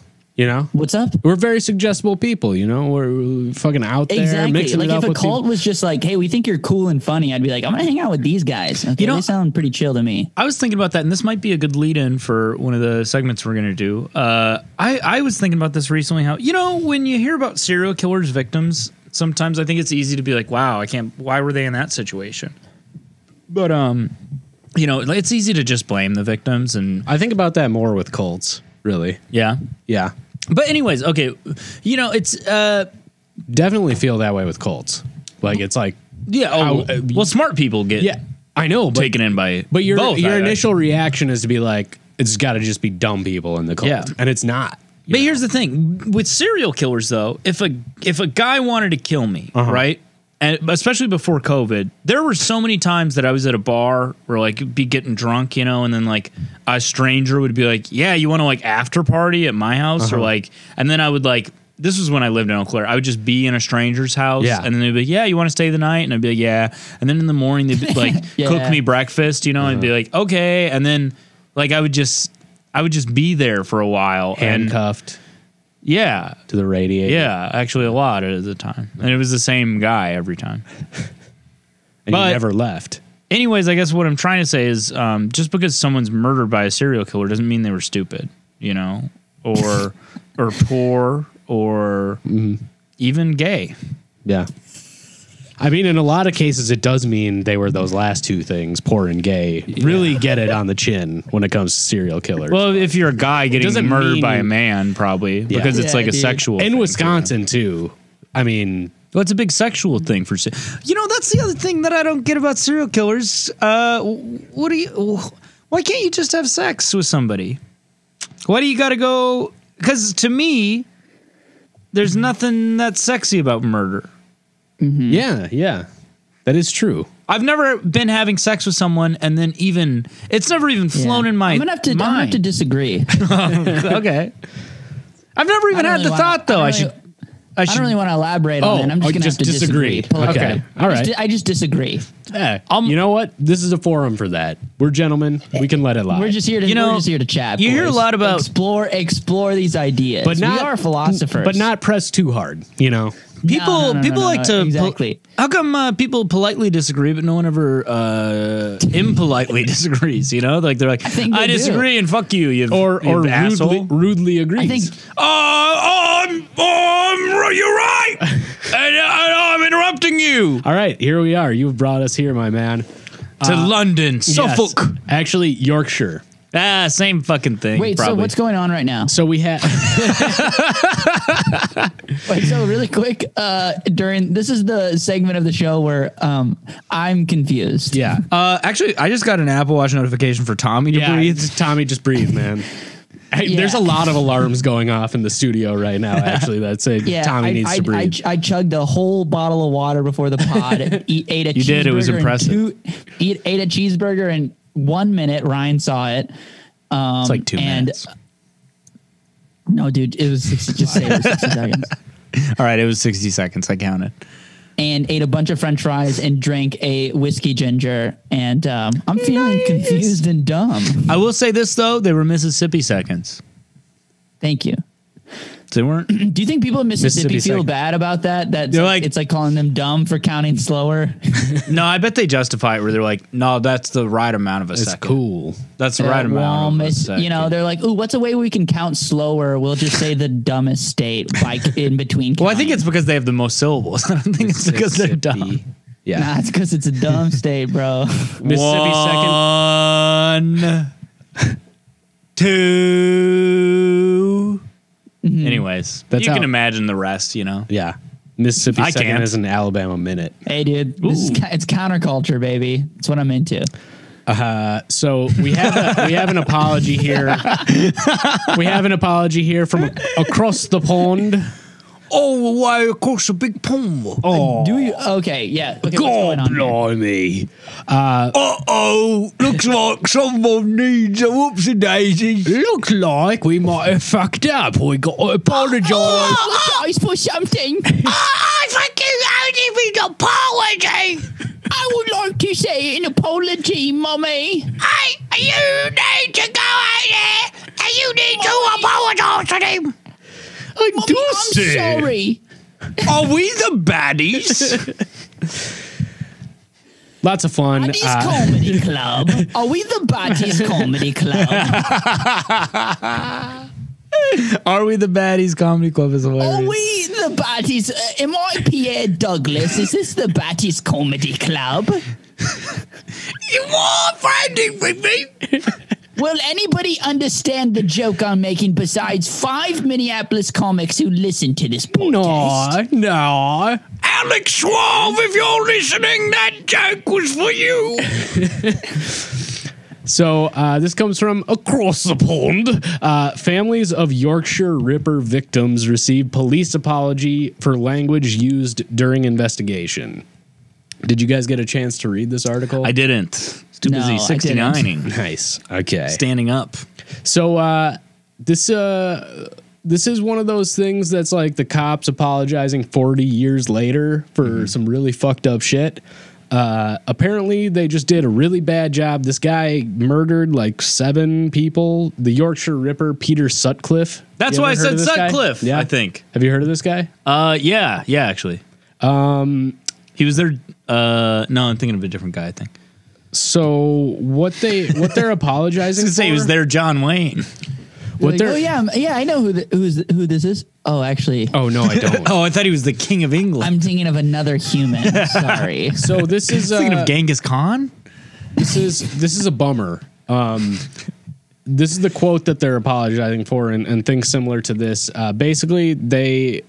What's up? We're very suggestible people, We're fucking out there. Exactly. Like if a cult was just like, hey, we think you're cool and funny, I'd be like, I'm going to hang out with these guys. Okay, they sound pretty chill to me. I was thinking about that, and this might be a good lead-in for one of the segments we're going to do. I was thinking about this recently, how, when you hear about serial killers' victims, sometimes I think it's easy to be like, wow, why were they in that situation? But, it's easy to just blame the victims. And I think about that more with cults, really. Yeah? Yeah. But anyways, okay, it's definitely feel that way with cults. Like it's like smart people get I know taken in by but your both, initial reaction is to be like it's got to just be dumb people in the cult, and it's not. But here's the thing with serial killers, though, if a guy wanted to kill me, right? And especially before COVID, there were so many times that I was at a bar or like be getting drunk, and then like a stranger would be like, yeah, you want to like after party at my house or like, and then I would like, this was when I lived in Eau Claire. I would just be in a stranger's house and then they'd be like, yeah, you want to stay the night? And I'd be like, yeah. And then in the morning they'd be like cook me breakfast, and I'd be like, okay. And then like, I would just be there for a while. Handcuffed. Yeah. To the radiator. Yeah, actually a lot at the time. And it was the same guy every time. And you never left. Anyways, I guess what I'm trying to say is just because someone's murdered by a serial killer doesn't mean they were stupid, or poor or even gay. Yeah. I mean, in a lot of cases, it does mean they were those last two things, poor and gay. Really get it on the chin when it comes to serial killers. Well, if you're a guy getting murdered by a man, probably, because it's like a sexual thing. In Wisconsin, too. I mean... Well, it's a big sexual thing for... that's the other thing that I don't get about serial killers. Why can't you just have sex with somebody? Why do you got to go... Because to me, there's nothing that's sexy about murder. Yeah. That is true. I've never been having sex with someone and then it's never even flown in my mind. I'm gonna have to disagree. Okay. I've never even had the thought, though. I don't really want to elaborate on that. I'm just going to have to disagree. Okay. All right. I just disagree. You know what? This is a forum for that. We're gentlemen. We can let it lie. We're just here to chat. You hear a lot about explore these ideas. But we are philosophers. But not press too hard, People like to exactly. How come people politely disagree, but no one ever impolitely disagrees? Like they're like, I disagree and fuck you, or asshole. Rudely agrees. I think. interrupting you. All right, here we are. You've brought us here, my man. To London, Suffolk. Yes, actually, Yorkshire. Same fucking thing. Wait, probably. so what's going on right now? So we have. Wait, so really quick, this is the segment of the show where I'm confused. Yeah. Actually, I just got an Apple Watch notification for Tommy to breathe. Tommy, just breathe, man. There's a lot of alarms going off in the studio right now, actually, that say Tommy needs to breathe. I chugged a whole bottle of water before the pod, ate a cheeseburger. You did, it was impressive. Ate a cheeseburger in 1 minute. Ryan saw it. It's like 2 minutes. No, dude, it was 60, just say it was 60 seconds. All right, it was 60 seconds. I counted. And ate a bunch of French fries and drank a whiskey ginger. And I'm feeling confused and dumb. I will say this, though. They were Mississippi seconds. Thank you. They weren't. Do you think people in Mississippi feel second. bad about that? They're like, it's like calling them dumb for counting slower. No, I bet they justify it where they're like, no, that's the right amount of a It's second. cool. That's the right amount of a second. You know, they're like, ooh, what's a way we can count slower? We'll just say the dumbest state like in between. Well, I think it's because they have the most syllables. I don't think it's because they're dumb. Yeah. Nah, it's because it's a dumb state, bro. Mississippi second. 1, 2. Anyways, That's you can how- imagine the rest, you know. Yeah. Mississippi I second can't. is an Alabama minute. Hey, dude, it's counterculture, baby. That's what I'm into. So we have an apology here. We have an apology here from across the pond. All the way across a big pond. Oh, Do you? Okay, yeah. Okay, what's going on here? blimey. Uh-oh, looks like someone needs a whoopsie daisy. Looks like we might have fucked up. We got to apologise. Apologize for something. I think you only need an apology. I would like to say an apology, Mummy. Hey, you need to go out there and you need to apologise to them. I'm sorry. Are we the baddies? Lots of fun. Baddies Comedy Club. Are we the Baddies Comedy Club? Are we the baddies comedy club? Is Are hilarious. we the Baddies? Am I Pierre Douglas? Is this the Baddies Comedy Club? You are friending with me. Will anybody understand the joke I'm making besides 5 Minneapolis comics who listen to this podcast? No. Alex Suave, if you're listening, that joke was for you. So this comes from across the pond. Families of Yorkshire Ripper victims receive police apology for language used during investigation. Did you guys get a chance to read this article? I didn't. Too No, busy I 69ing. Nice. Okay. Standing up. So this is one of those things that's like the cops apologizing 40 years later for some really fucked up shit. Apparently they just did a really bad job. This guy murdered like 7 people. The Yorkshire Ripper, Peter Sutcliffe. That's You why I ever heard said of this guy? Sutcliffe, Yeah. I think. Have you heard of this guy? Yeah, actually. He was there. No, I'm thinking of a different guy, I think. So what they're apologizing I was for? gonna say he was there, John Wayne. What they're, Oh yeah, I know who this is. Oh, actually, oh no, I don't. Oh, I thought he was the king of England. I'm thinking of another human. Sorry. So this is thinking of Genghis Khan. This is a bummer. This is the quote that they're apologizing for, and things similar to this. Basically, they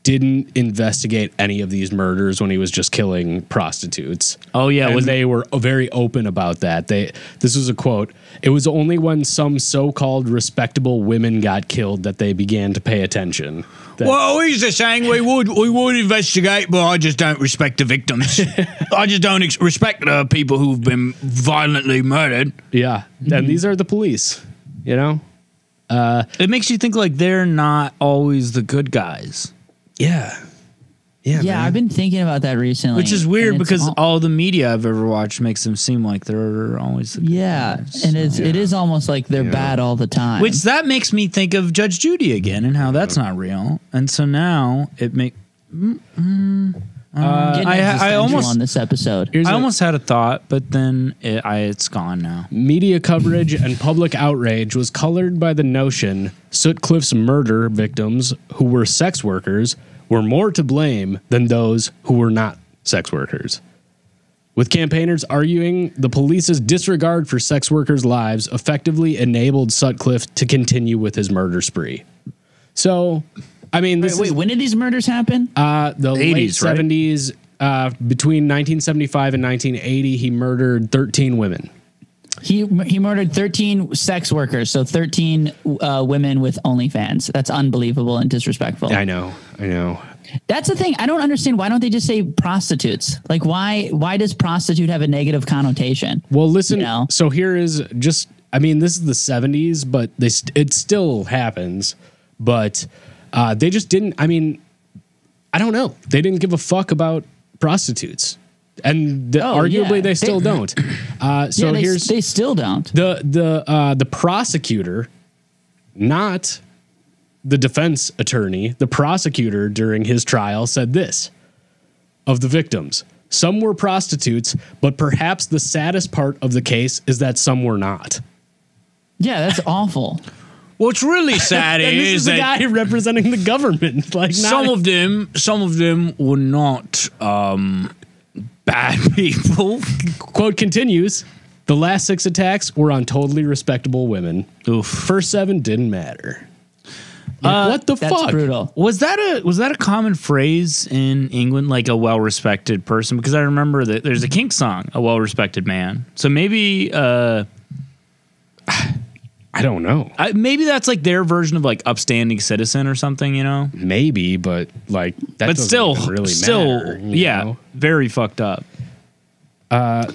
didn't investigate any of these murders when he was just killing prostitutes. Oh yeah, And was they were very open about that. This was a quote. It was only when some so-called respectable women got killed that they began to pay attention. Well, he's just saying we would investigate, but I just don't respect the victims. I just don't respect the people who've been violently murdered. Yeah, and these are the police. You know. It makes you think like they're not always the good guys. Yeah. Yeah, Yeah, man. I've been thinking about that recently, Which is weird and it's because all the media I've ever watched makes them seem like they're always the good guys. and it is almost like they're bad all the time. Which that makes me think of Judge Judy again and how that's not real. And so now it make I almost on this episode. I almost had a thought, but then it's gone now. Media coverage and public outrage was colored by the notion Sutcliffe's murder victims, who were sex workers, were more to blame than those who were not sex workers. With campaigners arguing the police's disregard for sex workers' lives effectively enabled Sutcliffe to continue with his murder spree. So, I mean, wait, when did these murders happen? The 80s, late right? 70s. Between 1975 and 1980, he murdered 13 women. He murdered 13 sex workers, so 13 women with OnlyFans. That's unbelievable and disrespectful. I know. That's the thing. I don't understand. Why don't they just say prostitutes? Like, why does prostitute have a negative connotation? Well, listen. You know? So here is just. I mean, this is the 70s, but it still happens. But they just didn't. I mean, I don't know. They didn't give a fuck about prostitutes, and arguably they still don't. So they still don't. The prosecutor, not the defense attorney, the prosecutor during his trial said this of the victims: some were prostitutes, but perhaps the saddest part of the case is that some were not. Yeah, that's awful. What's really sad is that the guy representing the government. Like some of them were not bad people. Quote continues: the last 6 attacks were on totally respectable women. Oof. First 7 didn't matter. What the That's fuck? brutal. Was that a common phrase in England, like a well-respected person? Because I remember that there's a Kink song, "A Well-Respected Man." So maybe I don't know. Maybe that's like their version of like upstanding citizen or something, you know? Maybe, but like that But doesn't still, even really matter. You know? very fucked up.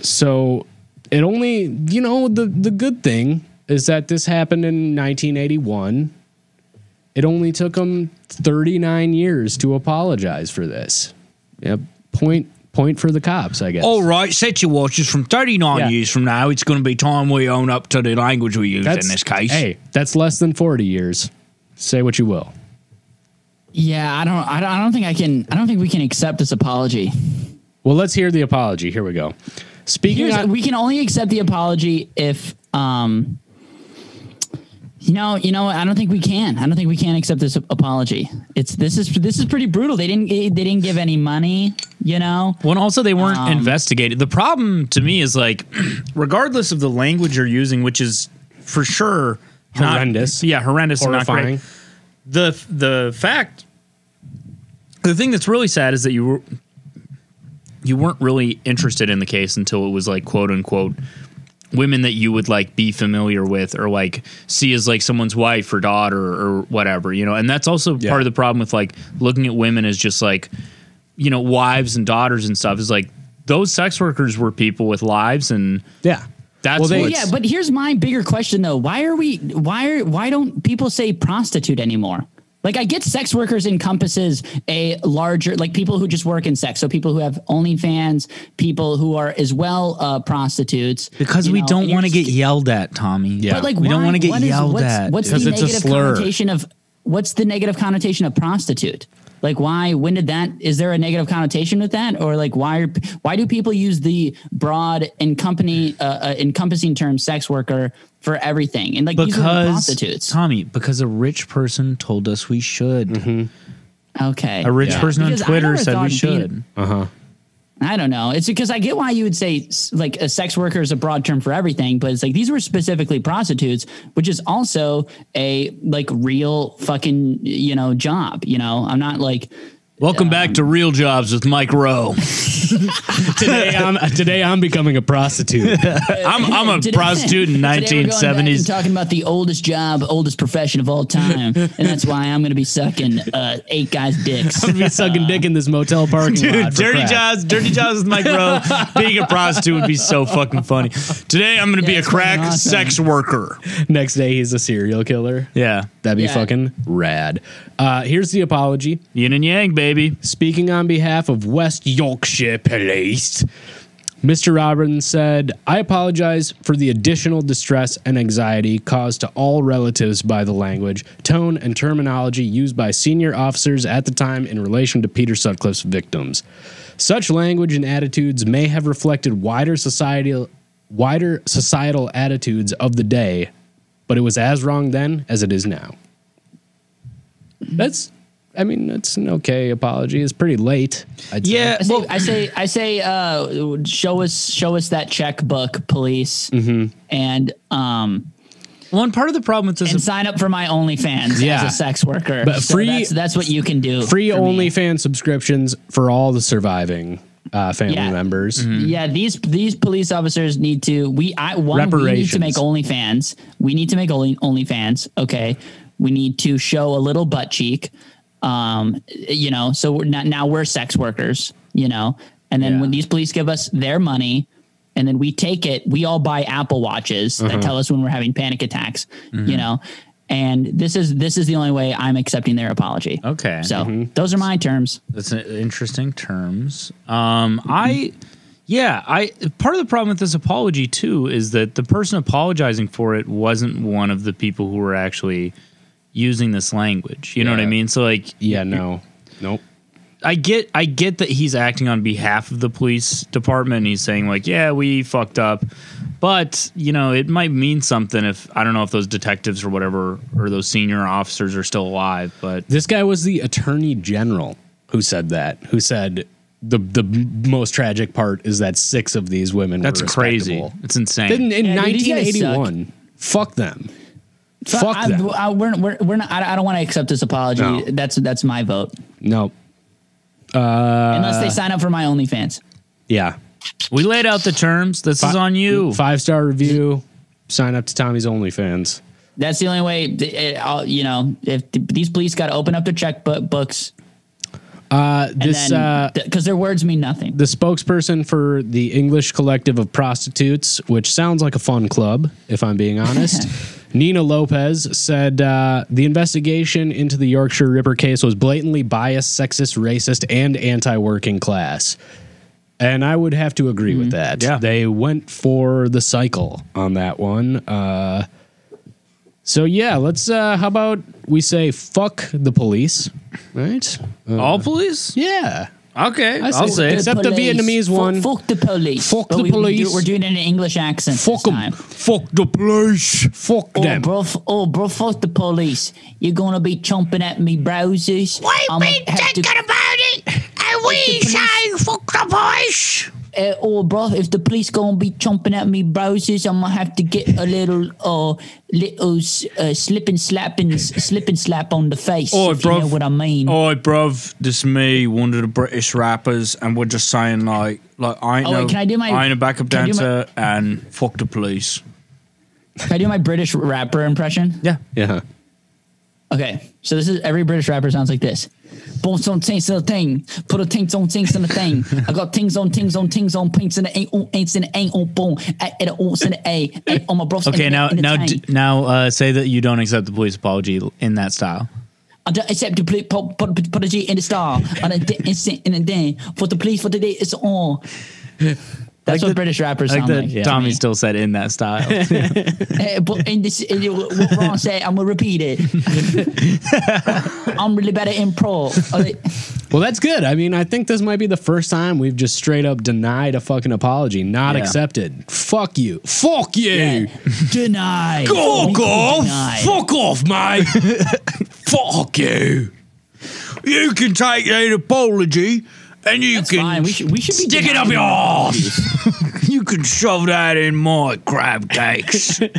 So it only, the good thing is that this happened in 1981. It only took them 39 years to apologize for this. Yep. Point for the cops, I guess. All right, set your watches. From 39 years from now, it's going to be time we own up to the language we use in this case. Hey, that's less than 40 years. Say what you will. Yeah, I don't think we can accept this apology. Well, let's hear the apology. Here we go. We can only accept the apology if I don't think we can. I don't think we can accept this apology. This is pretty brutal. They didn't give any money, Well, and also they weren't investigated. The problem to me is like, regardless of the language you're using, which is for sure horrendous. Horrendous, horrifying. And not great. The thing that's really sad is that you weren't really interested in the case until it was like quote unquote women that you would like be familiar with or like see as like someone's wife or daughter or whatever, and that's also part of the problem with like looking at women as just like, wives and daughters and stuff is like those sex workers were people with lives and that's but here's my bigger question though. Why don't people say prostitute anymore? Like I get sex workers encompasses a larger, like people who just work in sex. So people who have OnlyFans, people who are as well prostitutes. Because we don't want to get yelled at, Tommy. Yeah. But like, we don't want to get yelled at. What's the negative connotation of prostitute? Like why, when did that, is there a negative connotation with that? Or like, why do people use the broad encompassing term sex worker for everything? And like, these are prostitutes. Tommy, because a rich person told us we should. Mm-hmm. Okay. A rich person on Twitter said we should. I don't know. It's because I get why you would say like a sex worker is a broad term for everything, but it's like these were specifically prostitutes, which is also a like real fucking, job. I'm not like. Welcome back to Real Jobs with Mike Rowe. Today I'm becoming a prostitute. I'm a prostitute in 1970s. Talking about the oldest profession of all time, and that's why I'm going to be sucking 8 guys' dicks. I'm going to be sucking dick in this motel parking lot. Dirty Jobs with Mike Rowe. Being a prostitute would be so fucking funny. Today I'm going to be a crack sex worker. Next day he's a serial killer. Yeah, that'd be fucking rad. Here's the apology. Yin and yang, baby. Speaking on behalf of West Yorkshire Police, Mr. Robbins said, I apologize for the additional distress and anxiety caused to all relatives by the language, tone, and terminology used by senior officers at the time in relation to Peter Sutcliffe's victims. Such language and attitudes may have reflected wider societal attitudes of the day, but it was as wrong then as it is now. That's I mean, it's an okay apology. It's pretty late. I'd say. Yeah. I say, show us that checkbook, police, and one part of the problem with this and sign up for my OnlyFans as a sex worker. But so that's what you can do. Free OnlyFans subscriptions for all the surviving family members. Yeah, these police officers need to. We need to make OnlyFans. We need to make OnlyFans. Okay, we need to show a little butt cheek. So we're sex workers. And then when these police give us their money, and then we take it, we all buy Apple Watches that tell us when we're having panic attacks. And this is the only way I'm accepting their apology. Okay. So those are my terms. That's an interesting terms. Part of the problem with this apology too is that the person apologizing for it wasn't one of the people who were actually using this language. You know what I mean? So like, nope. I get that he's acting on behalf of the police department. And he's saying like, yeah, we fucked up. But, it might mean something if, I don't know if those detectives or whatever, or those senior officers are still alive, but. This guy was the attorney general who said that, who said the most tragic part is that 6 of these women That's were crazy. respectable. It's insane. In 1981, fuck them. So Fuck them. we're not, I don't want to accept this apology. No. That's my vote. No. Unless they sign up for my OnlyFans. Yeah. We laid out the terms. This is on you. 5-star review. Sign up to Tommy's OnlyFans. That's the only way. If these police got to open up their checkbooks. Because their words mean nothing. The spokesperson for the English Collective of Prostitutes, which sounds like a fun club, if I'm being honest, Nina Lopez said the investigation into the Yorkshire Ripper case was blatantly biased, sexist, racist, and anti-working class. And I would have to agree with that. Yeah. They went for the cycle on that one. So yeah, let's, how about we say fuck the police, right? All police? Yeah. Okay, I'll say it. Except the Vietnamese one. Fuck the police. Fuck the police. We're doing it in an English accent. Fuck them. Fuck the police. Fuck them. Bro, fuck the police. You're gonna be chomping at me browsers. We've been thinking about it, and we say fuck the police. Bro, if the police gonna be chomping at me browsers, I'm gonna have to get a little slip and slap on the face. If you know what I mean. Oi, bruv, this is me, one of the British rappers, and we're just saying like I ain't a backup dancer, and fuck the police. Can I do my British rapper impression? Yeah. Yeah. Okay, so this is every British rapper sounds like this. Bones on things on the thing, put a things on things on the thing. I got things on pinks and the ain't on ain'ts and the ain't on bone at the O's and the A on my bros. Okay, now say that you don't accept the police apology in that style. I don't accept the police put a G in the star. I don't instant in the day for the police for the day it's on. That's what British rappers sound like. Yeah. Tommy still said in that style. But in this, what Ron said, I'm gonna repeat it. I'm really bad at improv. Well, that's good. I mean, I think this might be the first time we've just straight up denied a fucking apology, not accepted. Fuck you. Fuck you. Yeah. Denied. Fuck off. Fuck off, mate. Fuck you. You can take an apology. And you That's can fine. We should be stick it up your ass. You can shove that in my crab cakes. Is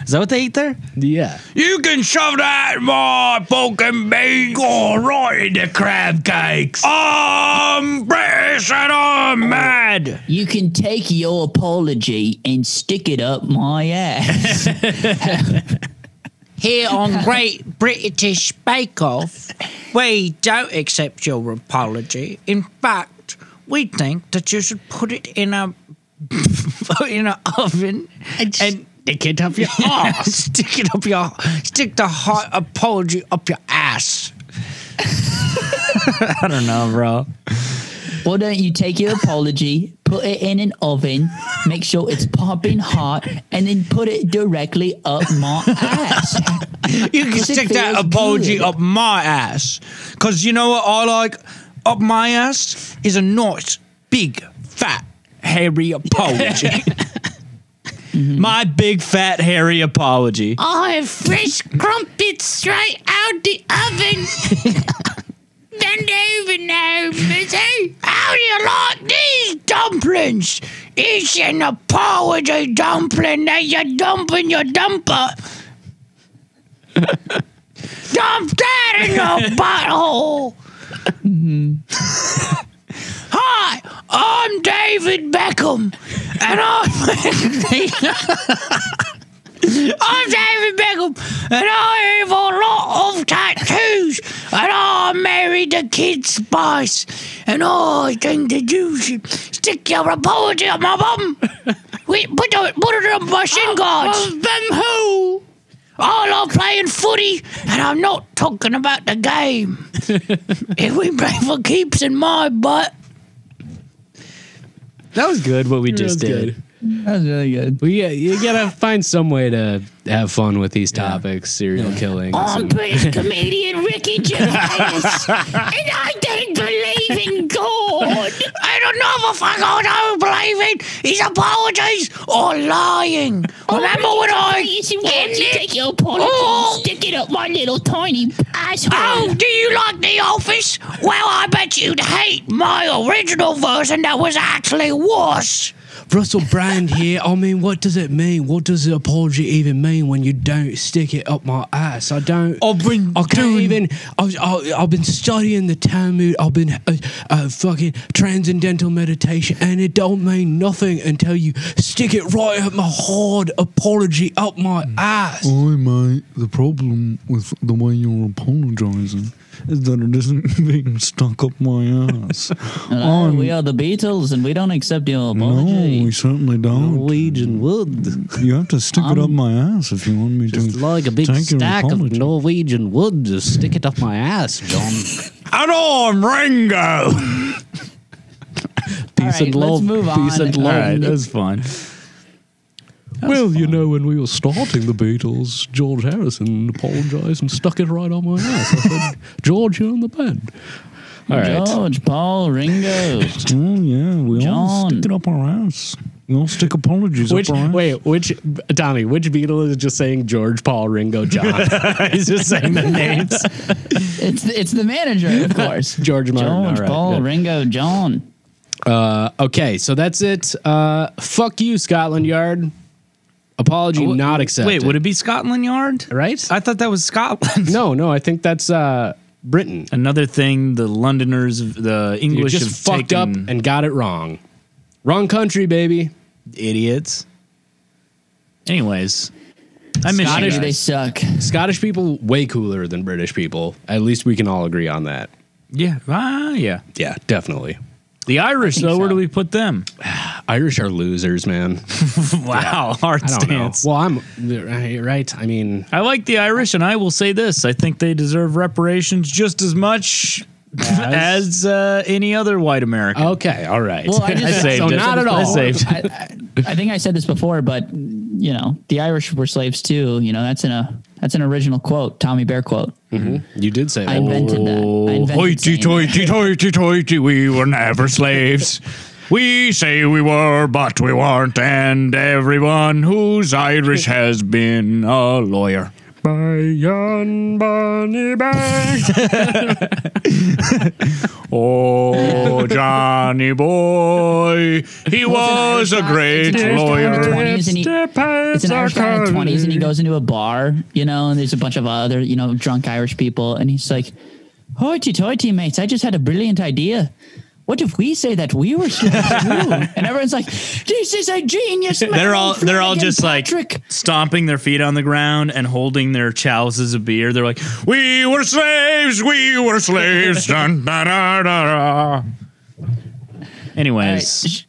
that what they eat there? Yeah. You can shove that in my fucking beans. Go right in the crab cakes. I'm British and I'm mad. You can take your apology and stick it up my ass. Here on Great British Bake Off, we don't accept your apology. In fact, we think that you should put it in a oven and stick it up your ass. Stick the hot apology up your ass. I don't know, bro. Why don't you take your apology, put it in an oven, make sure it's popping hot, and then put it directly up my ass? You can stick that apology up my ass. Because you know what I like up my ass is a nice, big, fat, hairy apology. My big, fat, hairy apology. I have fresh crumpets straight out the oven. I'm David now, Missy. How do you like these dumplings? It's an apology dumpling that you dump in your dumper. Dump that in your butthole. Hi, I'm David Beckham, and I'm David Beckham, and I have a lot of tattoos, and I married the Kid Spice, and I think that you should stick your apology up my bum. Wait, put it on my shin guards. Them who? I love playing footy, and I'm not talking about the game. If we play for keeps in my butt. That was good. What we just did. Good. That was really good. You gotta find some way to have fun with these topics, serial killings. I'm British comedian Ricky Gervais, and I don't believe in God. I don't know if I don't believe in his apologies or lying. Remember when I take your apology, stick it up my little tiny asshole. Oh, do you like The Office? Well, I bet you'd hate my original version that was actually worse. Russell Brand here. I mean, what does it mean? What does the apology even mean when you don't stick it up my ass? I don't. I've been studying the Talmud. I've been fucking transcendental meditation, and it don't mean nothing until you stick it right up my hard apology up my ass. Oi, mate. The problem with the way you're apologizing is that it isn't being stuck up my ass. We are the Beatles, and we don't accept your No, apology. we certainly don't. Norwegian wood. You have to stick it up my ass if you want me to. Just like a big take your stack of apology. Norwegian wood. Just stick it up my ass, John. And I'm Ringo. Peace and let's love. move on. Peace and All love. right, That was fun. Well, you know, when we were starting the Beatles, George Harrison apologized and stuck it right on my ass. I said, George, you're in the band. All right. George, Paul, Ringo. Oh, yeah. We all John. stick it up our ass. We all stick apologies up our ass. Which Beatle is just saying George, Paul, Ringo, John? He's just saying the names. It's the manager, of course. George Martin. George, All right, Paul, good. Ringo, John. Okay, so that's it. Fuck you, Scotland Yard. Apology not accepted. Wait, would it be Scotland Yard? Right? I thought that was Scotland. No, I think that's Britain. Another thing, the Londoners, the You English just have fucked up taken and got it wrong. Wrong country, baby. idiots. Anyways, I miss you Scottish, guys. they suck. Scottish people way cooler than British people. At least we can all agree on that. Yeah, yeah. Yeah, definitely. The Irish, though, where do we put them? Irish are losers, man. Wow, hard I don't know. stance. Well, I'm right. I mean, I like the Irish, and I will say this: I think they deserve reparations just as much as any other white American. okay, all right. Well, I saved so it. not at I all. saved it. I think I said this before, but you know, the Irish were slaves too. You know, that's an original quote, Tommy Bear quote. You did say I that. invented that. I invented Hoity saying that. toity toity toity, we were never slaves. We say we were, but we weren't, and everyone who's Irish has been a lawyer. By yon bonny bank. Oh, Johnny boy, he was a great It's an Irish guy in the lawyer. 20s, and it's an Irish guy in the 20s, and he goes into a bar, you know, and there's a bunch of other, you know, drunk Irish people, and he's like, "Hoity toity, mates, I just had a brilliant idea. What if we say that we were slaves too?" And everyone's like, "This is a genius, man. They're all Flanagan just Patrick." like stomping their feet on the ground and holding their chalices of beer. They're like, "We were slaves, we were slaves." Dun, da, da, da, da. Anyways,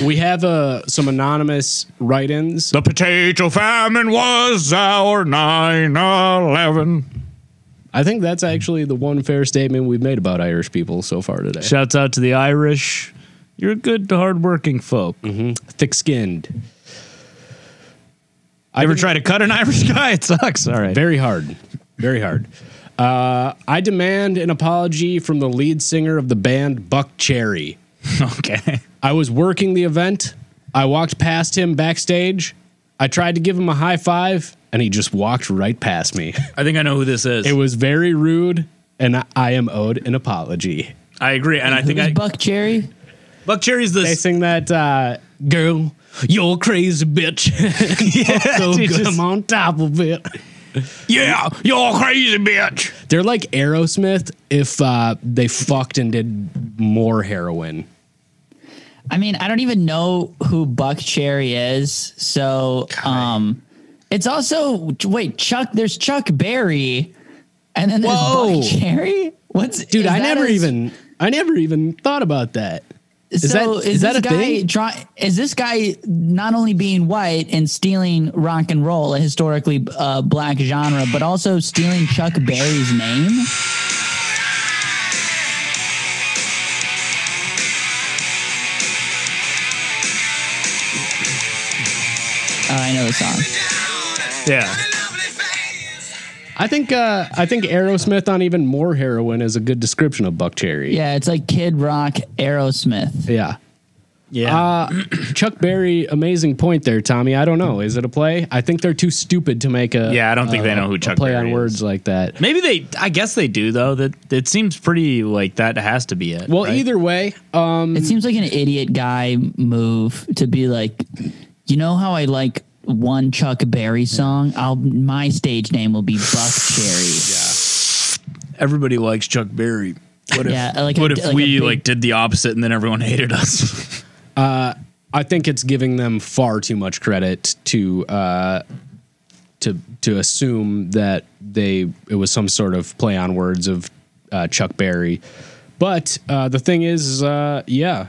We have some anonymous write-ins. the potato famine was our 9/11. I think that's actually the one fair statement we've made about Irish people so far today. Shouts out to the Irish. You're good, hardworking folk. Thick-skinned. Ever try to cut an Irish guy? It sucks. All right. Very hard. Very hard. I demand an apology from the lead singer of the band Buck Cherry. Okay. I was working the event. I walked past him backstage. I tried to give him a high five, and he just walked right past me. I think I know who this is. It was very rude, and I am owed an apology. I agree, and I think Buck Cherry. Buck Cherry's They sing that, girl, you're a crazy bitch. So dude, good, I'm on top of it. Yeah, you're a crazy bitch. They're like Aerosmith if they fucked and did more heroin. I mean, I don't even know who Buck Cherry is. So, it's also Chuck. There's Chuck Berry, and then there's Buck Cherry. Dude? I never even thought about that. Is that a thing? Is this guy not only being white and stealing rock and roll, a historically black genre, but also stealing Chuck Berry's name? Oh, I know the song. Yeah. I think Aerosmith on even more heroin is a good description of Buck Cherry. Yeah, it's like Kid Rock, Aerosmith. Yeah. Yeah. Chuck Berry, amazing point there, Tommy. I don't know. Is it a play? I think they're too stupid to make a. Yeah, I don't think they know who Chuck play Berry on words like that. Maybe I guess they do though. That it seems pretty like that has to be it. Well, right? either way, It seems like an idiot guy move to be like, you know how I like one Chuck Berry song? My stage name will be Buck Cherry. Everybody likes Chuck Berry. What if we did the opposite and then everyone hated us? I think it's giving them far too much credit to assume that it was some sort of play on words of Chuck Berry. But the thing is, yeah.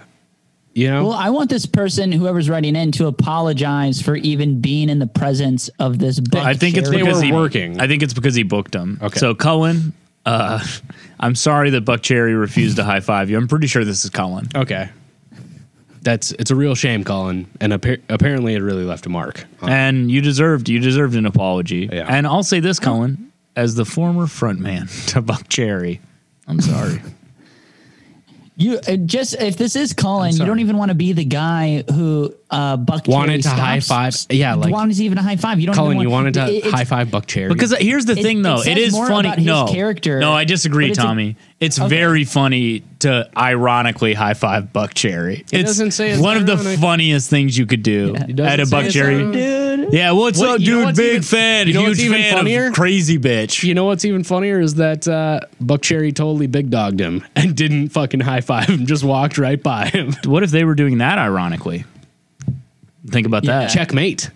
You know? Well, I want this person, whoever's writing in, to apologize for even being in the presence of this Buck I think it's Cherry. because They were working. I think it's because he booked him. Okay. So Cullen, I'm sorry that Buck Cherry refused to high five you. I'm pretty sure this is Cullen. Okay. It's a real shame, Colin, and apparently it really left a mark. And you deserved an apology. Yeah. And I'll say this, Cullen, as the former frontman to Buck Cherry, I'm sorry. You just if this is Colin, you don't even want to be the guy who Buck Wanted Cherry to high five. Yeah, like wanted even a high five. You don't. Colin, even you want, wanted to high five Buck Cherry. Because here's the thing, though. it It says is more funny. about his No, character, no, I disagree, but it's Tommy. It's very funny to ironically high five Buck Cherry. It's doesn't say it's one of the ironic. funniest things you could do It doesn't at a say Buck it's Cherry. ironic. dude. Yeah, what's up, you know dude? what's Big even- fan, you know what's huge even fan funnier? of crazy bitch. You know what's even funnier is that Buck Cherry totally big dogged him and didn't fucking high five him, just walked right by him. What if they were doing that ironically? Think about that. Checkmate.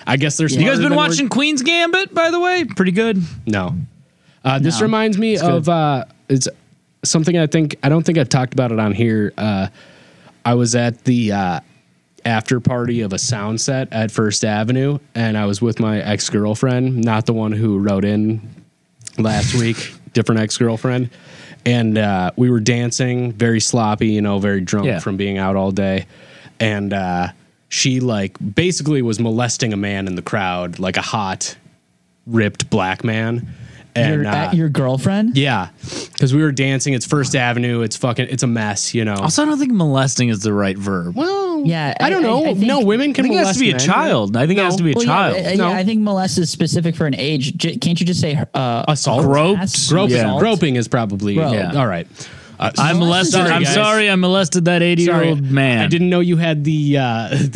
I guess there's. You guys been watching Queen's Gambit, by the way? Pretty good. No. This No. reminds me of it's something I don't think I've talked about it on here. I was at the after party of a sound set at First Avenue, and I was with my ex-girlfriend, not the one who wrote in last week, different ex-girlfriend. And we were dancing, very sloppy, very drunk from being out all day. And she basically was molesting a man in the crowd, like a hot, ripped black man. And Your girlfriend? yeah, because we were dancing. It's First Avenue. It's a mess, Also, I don't think molesting is the right verb. Well, Yeah, I don't know. I think- No, women I can think it molest has to be a men. child. I think it has to be a Well, child. Yeah, I think molest is specific for an age. Can't you just say Assault? Groped? Groping, Yeah. groping is probably Groped. all right. I molested. Sorry, I'm guys. sorry. I molested that 80-year-old man. I didn't know you had the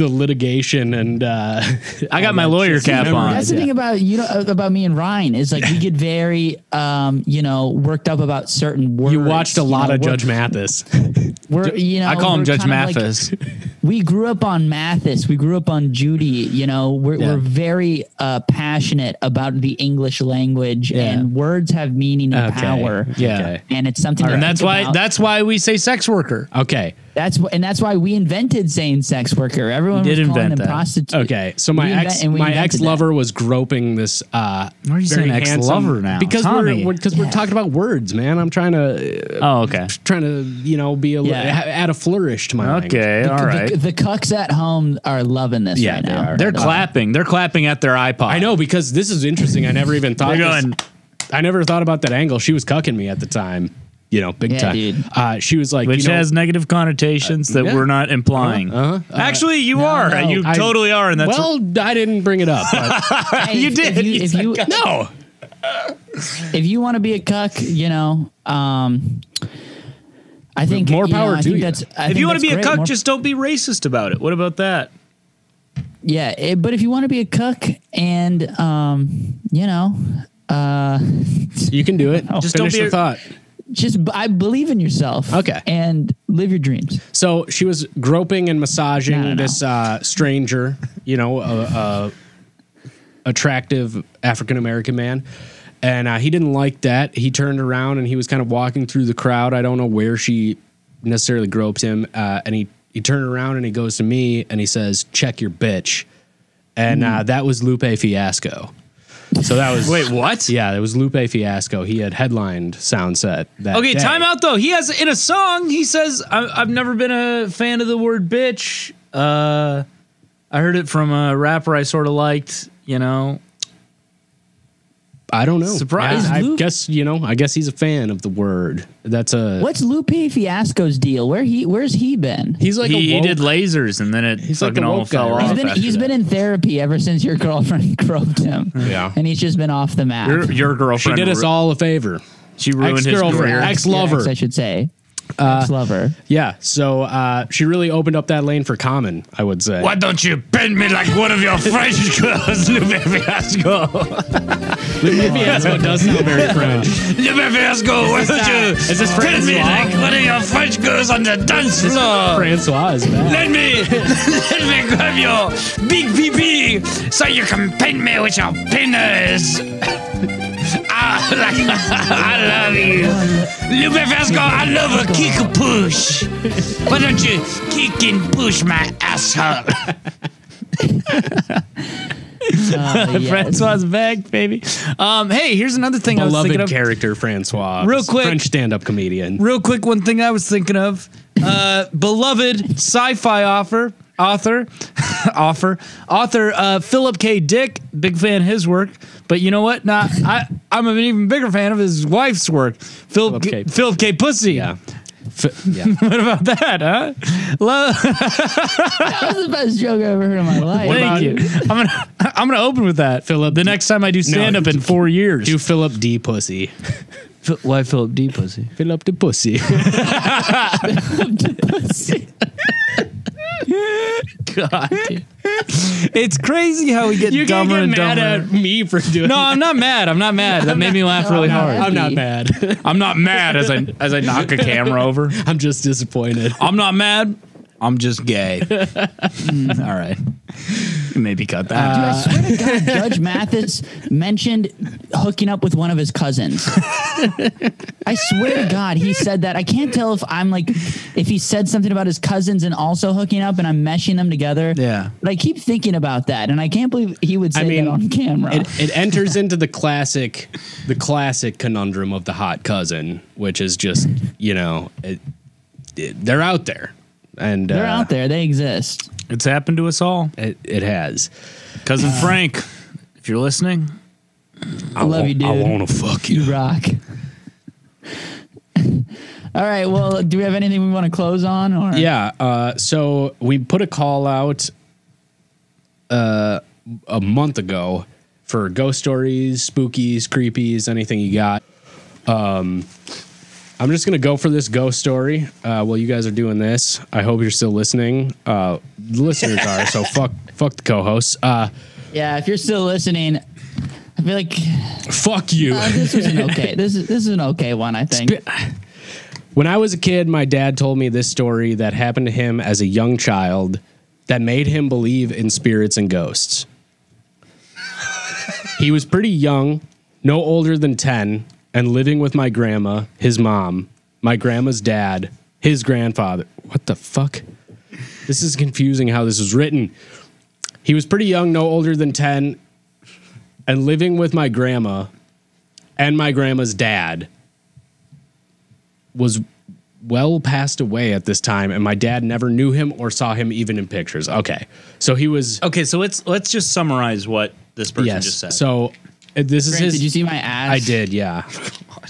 litigation and I got my lawyer cap on. That's the thing about about me and Ryan is we get very worked up about certain words. You watched a lot of Judge Mathis. I call him we're Judge kind of Mathis. We grew up on Mathis. We grew up on Judy. We're very passionate about the English language, and words have meaning and power. Yeah. Okay. And it's something, And to that's think why about. that's why we say sex worker. Okay. That's why we invented saying sex worker. Everyone did was calling invent them that. prostitutes. Okay. So my ex lover was groping this. Why are you saying ex-lover now? Because Tommy. we're talking about words, man. I'm trying to. Oh, okay. Trying to be add a flourish to my language. Okay, all right. The cucks at home are loving this right they now. are. They're clapping. They're clapping at their iPod. I know, because this is interesting. I never even thought. They're going. I never thought about that angle. She was cucking me at the time. big Yeah, time. dude. She was like, Which has negative connotations that yeah. we're not implying. Actually, you are. no. You totally are, and that's well, I didn't bring it up. But Hey, You did. If you no. if you want to be a cuck, I think More power I to think you. that's. I if think you want to that's be a great. cuck, More- just don't be racist about it. What about that? yeah. But if you want to be a cuck and You can do it. Just Finish don't be the a- thought. just I believe in yourself. Okay. And live your dreams. So she was groping and massaging No. this stranger, attractive African American man. And he didn't like that. He turned around and he was kind of walking through the crowd. I don't know where she necessarily groped him. And he turned around and he goes to me and he says, "Check your bitch." And that was Lupe Fiasco. So that was Wait, what? Yeah, it was Lupe Fiasco. He had headlined Soundset that Okay, day. time out though. He has in a song. He says, "I've never been a fan of the word bitch." I heard it from a rapper I sort of liked. I don't know. Surprise. I Lupe- guess I guess he's a fan of the word. That's a. What's Lupe Fiasco's deal? Where's he been? He's like He a woke, did lasers, and then it He's like fucking a all woke fell guy, right? off. He's been in therapy ever since your girlfriend groped him. Yeah. And he's just been off the map. Your She girlfriend did us all a favor. She ruined his Ex-girlfriend. career. Ex-lover. Ex, I should say. Ex-lover. Yeah. So she really opened up that lane for Common, I would say. Why don't you bend me like one of your French girls, Lupe Fiasco? Lupe Fiasco does sound very French. Lupe Fiasco, why don't you Is this bend me Francois? like one of your French girls on the dance floor? Francois is bad. Let me grab your big pee so you can paint me with your penis. I love you. Lupe Fiasco, I love a kick a push. Why don't you kick and push my asshole? Yes. Francois back, baby. Hey, here's another thing I was thinking Beloved of. character, Francois. Real This quick. French stand-up comedian. Real quick, one thing I was thinking of. Beloved sci-fi author Philip K. Dick, big fan of his work. But you know what? I'm an even bigger fan of his wife's work. Philip K. Pussy. Yeah. Yeah. What about that, huh? That was the best joke I ever heard in my life. Thank you. I'm gonna open with that, Philip The D- next time I do stand up in 4 years. Do Philip D. Pussy. Why Philip D. Pussy? Philip the Pussy. God, dude. It's crazy how we get You can't dumber get and mad dumber. at me for doing No, I'm not mad. I'm not mad. That made me laugh really hard. I'm not mad. I'm not mad as I knock a camera over. I'm just disappointed. I'm not mad. I'm just gay. All right. Maybe cut that. Dude, I swear to God, Judge Mathis mentioned hooking up with one of his cousins. I swear to God, he said that. I can't tell if he said something about his cousins and also hooking up and I'm meshing them together. Yeah. But I keep thinking about that and I can't believe he would say that on camera. It enters into the classic conundrum of the hot cousin, which is just, they're out there. And They're out there. They exist. It's happened to us all. It has. Cousin Frank, if you're listening, I love you, dude. I want to fuck you. You rock. All right. Well, do we have anything we want to close on? Or Yeah. So we put a call out a month ago for ghost stories, spookies, creepies, anything you got. I'm just going to go for this ghost story while you guys are doing this. I hope you're still listening. The listeners are, so fuck the co-hosts. Yeah. If you're still listening, I feel like Fuck you. this was an okay. This is an okay one. I think. When I was a kid, my dad told me this story that happened to him as a young child that made him believe in spirits and ghosts. He was pretty young, no older than 10, and living with my grandma, his mom, my grandma's dad, his grandfather. What the fuck? This is confusing how this was written. He was pretty young, no older than 10, and living with my grandma and my grandma's dad. Was well passed away at this time, and my dad never knew him or saw him even in pictures. Okay. So he was... okay, so let's just summarize what this person Yes. just said. So this is Grant, his... did you see my ass? I did, yeah.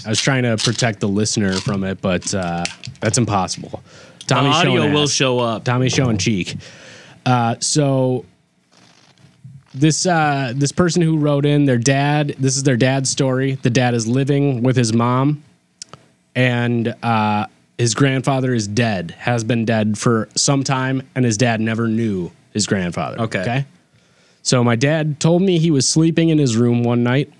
I was trying to protect the listener from it, but that's impossible. Tommy's audio showing will ass. show up. Tommy's showing cheek. So this person who wrote in, this is their dad's story. The dad is living with his mom, and his grandfather is dead, has been dead for some time, and his dad never knew his grandfather. Okay. So my dad told me he was sleeping in his room one night.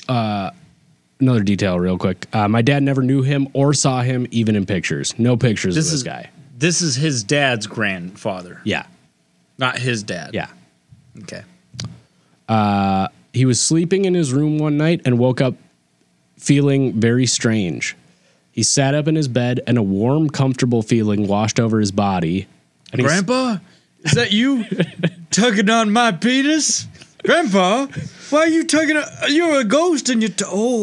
Another detail real quick. My dad never knew him or saw him even in pictures. No pictures of this guy. This is his dad's grandfather. Yeah. Not his dad. Yeah. Okay. He was sleeping in his room one night and woke up feeling very strange. He sat up in his bed and a warm, comfortable feeling washed over his body. And Grandpa, is that you tugging on my penis? Grandpa, why are you tugging? You're a ghost and you.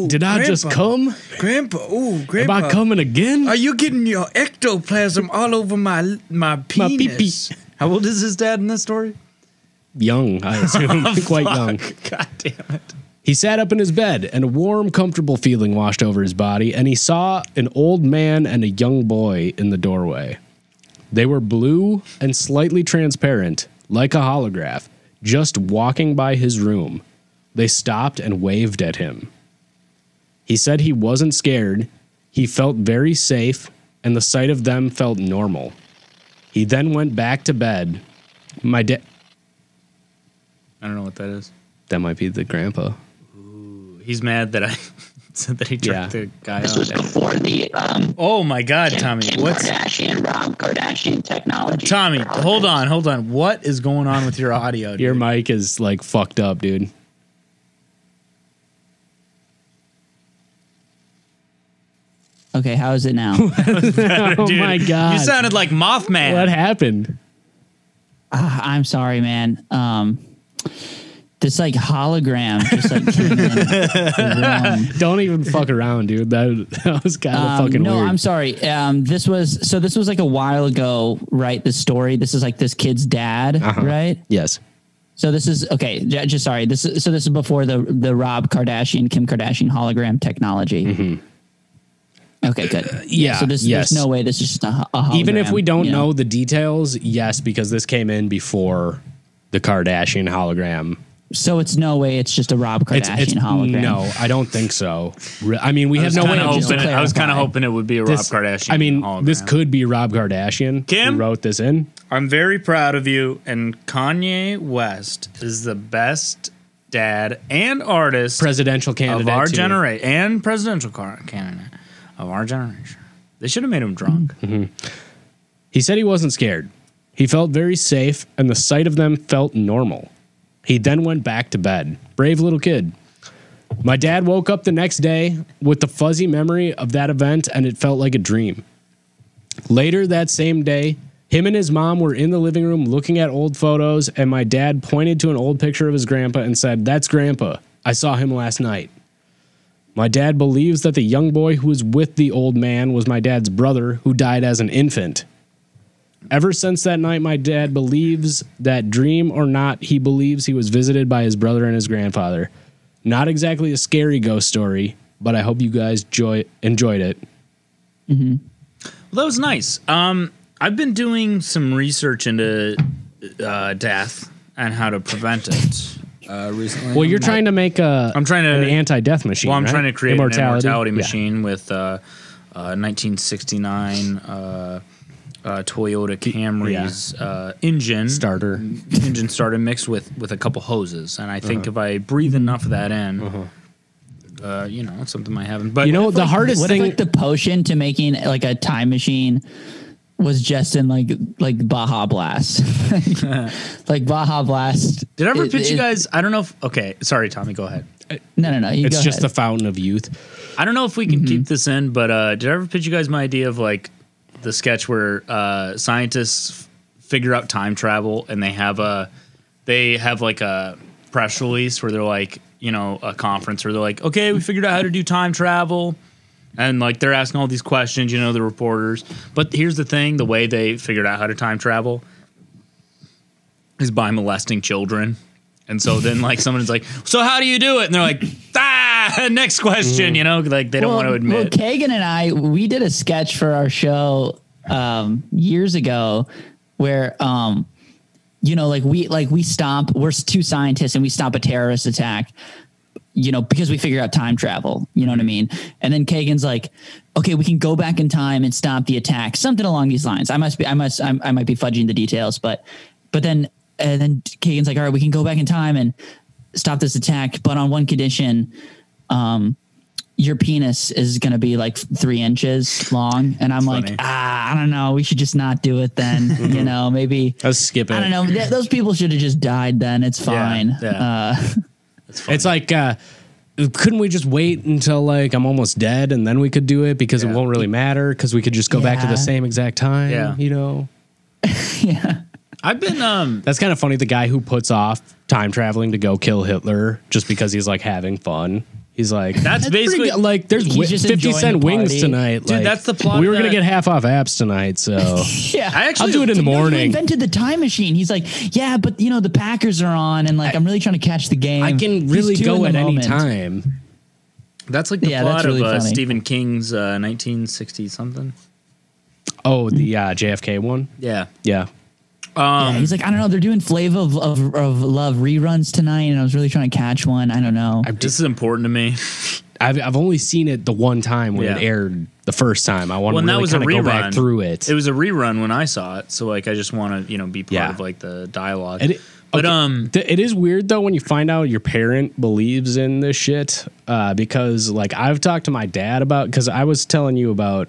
Did I just come? Grandpa, Grandpa. Am I coming again? Are you getting your ectoplasm all over my penis? pee-pee. How old is his dad in this story? Young, I assume. Quite young. God damn it. He sat up in his bed, and a warm, comfortable feeling washed over his body, and he saw an old man and a young boy in the doorway. They were blue and slightly transparent, like a holograph, just walking by his room. They stopped and waved at him. He said he wasn't scared. He felt very safe, and the sight of them felt normal. He then went back to bed. My dad... I don't know what that is. That might be the grandpa. He's mad that I said that he tricked the guy This on. was before the Oh my God, Tommy! Kim What's Kardashian, Rob Kardashian technology? Tommy? Hold on. What is going on with your audio? Dude? Your mic is like fucked up, dude. Okay, how is it now? Oh Dude, my God. You sounded like Mothman. What happened? I'm sorry, man. This like hologram just like came in the room. Don't even fuck around, dude. That was kind of fucking no, weird. I'm sorry. This was like a while ago, right? The story. This is like this kid's dad, right? Yes. So this is okay. Just sorry. This is before the Rob Kardashian, Kim Kardashian hologram technology. Mm-hmm. Okay, good. Yeah. So yes. there's no way this is just a hologram. Even if we don't know the details, yes, because this came in before the Kardashian hologram. So it's no way it's just a Rob Kardashian hologram. No, I don't think so. I mean, we have no way. I was kind of hoping it would be a Rob This- Kardashian. I mean, hologram. this could be Rob Kardashian Kim? who wrote this in. I'm very proud of you, and Kanye West is the best dad and artist Presidential candidate of our too. generation, and presidential candidate of our generation. They should have made him drunk. He said he wasn't scared. He felt very safe, and the sight of them felt normal. He then went back to bed. Brave little kid. My dad woke up the next day with the fuzzy memory of that event, and it felt like a dream. Later that same day, him and his mom were in the living room looking at old photos, and my dad pointed to an old picture of his grandpa and said, "That's Grandpa. I saw him last night." My dad believes that the young boy who was with the old man was my dad's brother who died as an infant. Ever since that night, my dad believes that, dream or not, he believes he was visited by his brother and his grandfather. Not exactly a scary ghost story, but I hope you guys enjoyed it. Well, that was nice. I've been doing some research into death and how to prevent it recently. Well, you're trying to make an anti-death machine. Well, I'm right? trying to create an immortality Yeah. machine with 1969 Toyota Camry's engine Starter. mixed with a couple hoses, and I think if I breathe enough of that in, it's something I haven't. But The hardest What thing. if like the potion to making like a time machine was just in like Baja Blast, like Baja Blast? did I ever pitch you guys? I don't know if. Okay, sorry, Tommy, go ahead. No. It's go just ahead. the fountain of youth. I don't know if we can keep this in, but did I ever pitch you guys my idea of like the sketch where scientists figure out time travel and they have like a press release where they're like, a conference where they're like, okay, we figured out how to do time travel. And like they're asking all these questions, the reporters. But here's the thing, the way they figured out how to time travel is by molesting children. And so then like someone's like, so how do you do it? And they're like, Next question. You know, like they don't want to admit. Well, Kagan and I, we did a sketch for our show years ago where, you know, we're two scientists and we stop a terrorist attack, you know, because we figure out time travel, you know what I mean? And then Kagan's like, okay, we can go back in time and stop the attack. Something along these lines. I might be fudging the details, but then Kagan's like, all right, we can go back in time and stop this attack, but on one condition, your penis is going to be like 3 inches long. And I'm like, I don't know. We should just not do it then. You know, maybe let's skip it. I don't know. Those people should have just died then. It's fine. Yeah. It's like, couldn't we just wait until like I'm almost dead and then we could do it because it won't really matter because we could just go back to the same exact time, you know? Yeah. I've been That's kind of funny. The guy who puts off time traveling to go kill Hitler just because he's like having fun. He's like, that's basically like there's He's just 50-cent wings party. tonight. Dude, like, that's the plot We of were gonna that. get half off apps tonight, so Yeah. I'll do it in the He morning. invented the time machine. He's like, yeah, but you know, the Packers are on and like, I'm really trying to catch the game. I can He's really two go in at the any moment. time. That's like the Yeah, plot that's really of funny. Stephen King's 1960 something. Oh, the JFK one. Yeah. Yeah. Yeah, he's like, I don't know. They're doing Flavor of Love reruns tonight, and I was really trying to catch one. I don't know. This is important to me. I've only seen it the one time when it aired the first time. I want to really kind of go back through it. It was a rerun when I saw it, so like I just want to be part of like the dialogue. It is weird though when you find out your parent believes in this shit because like I've talked to my dad about because I was telling you about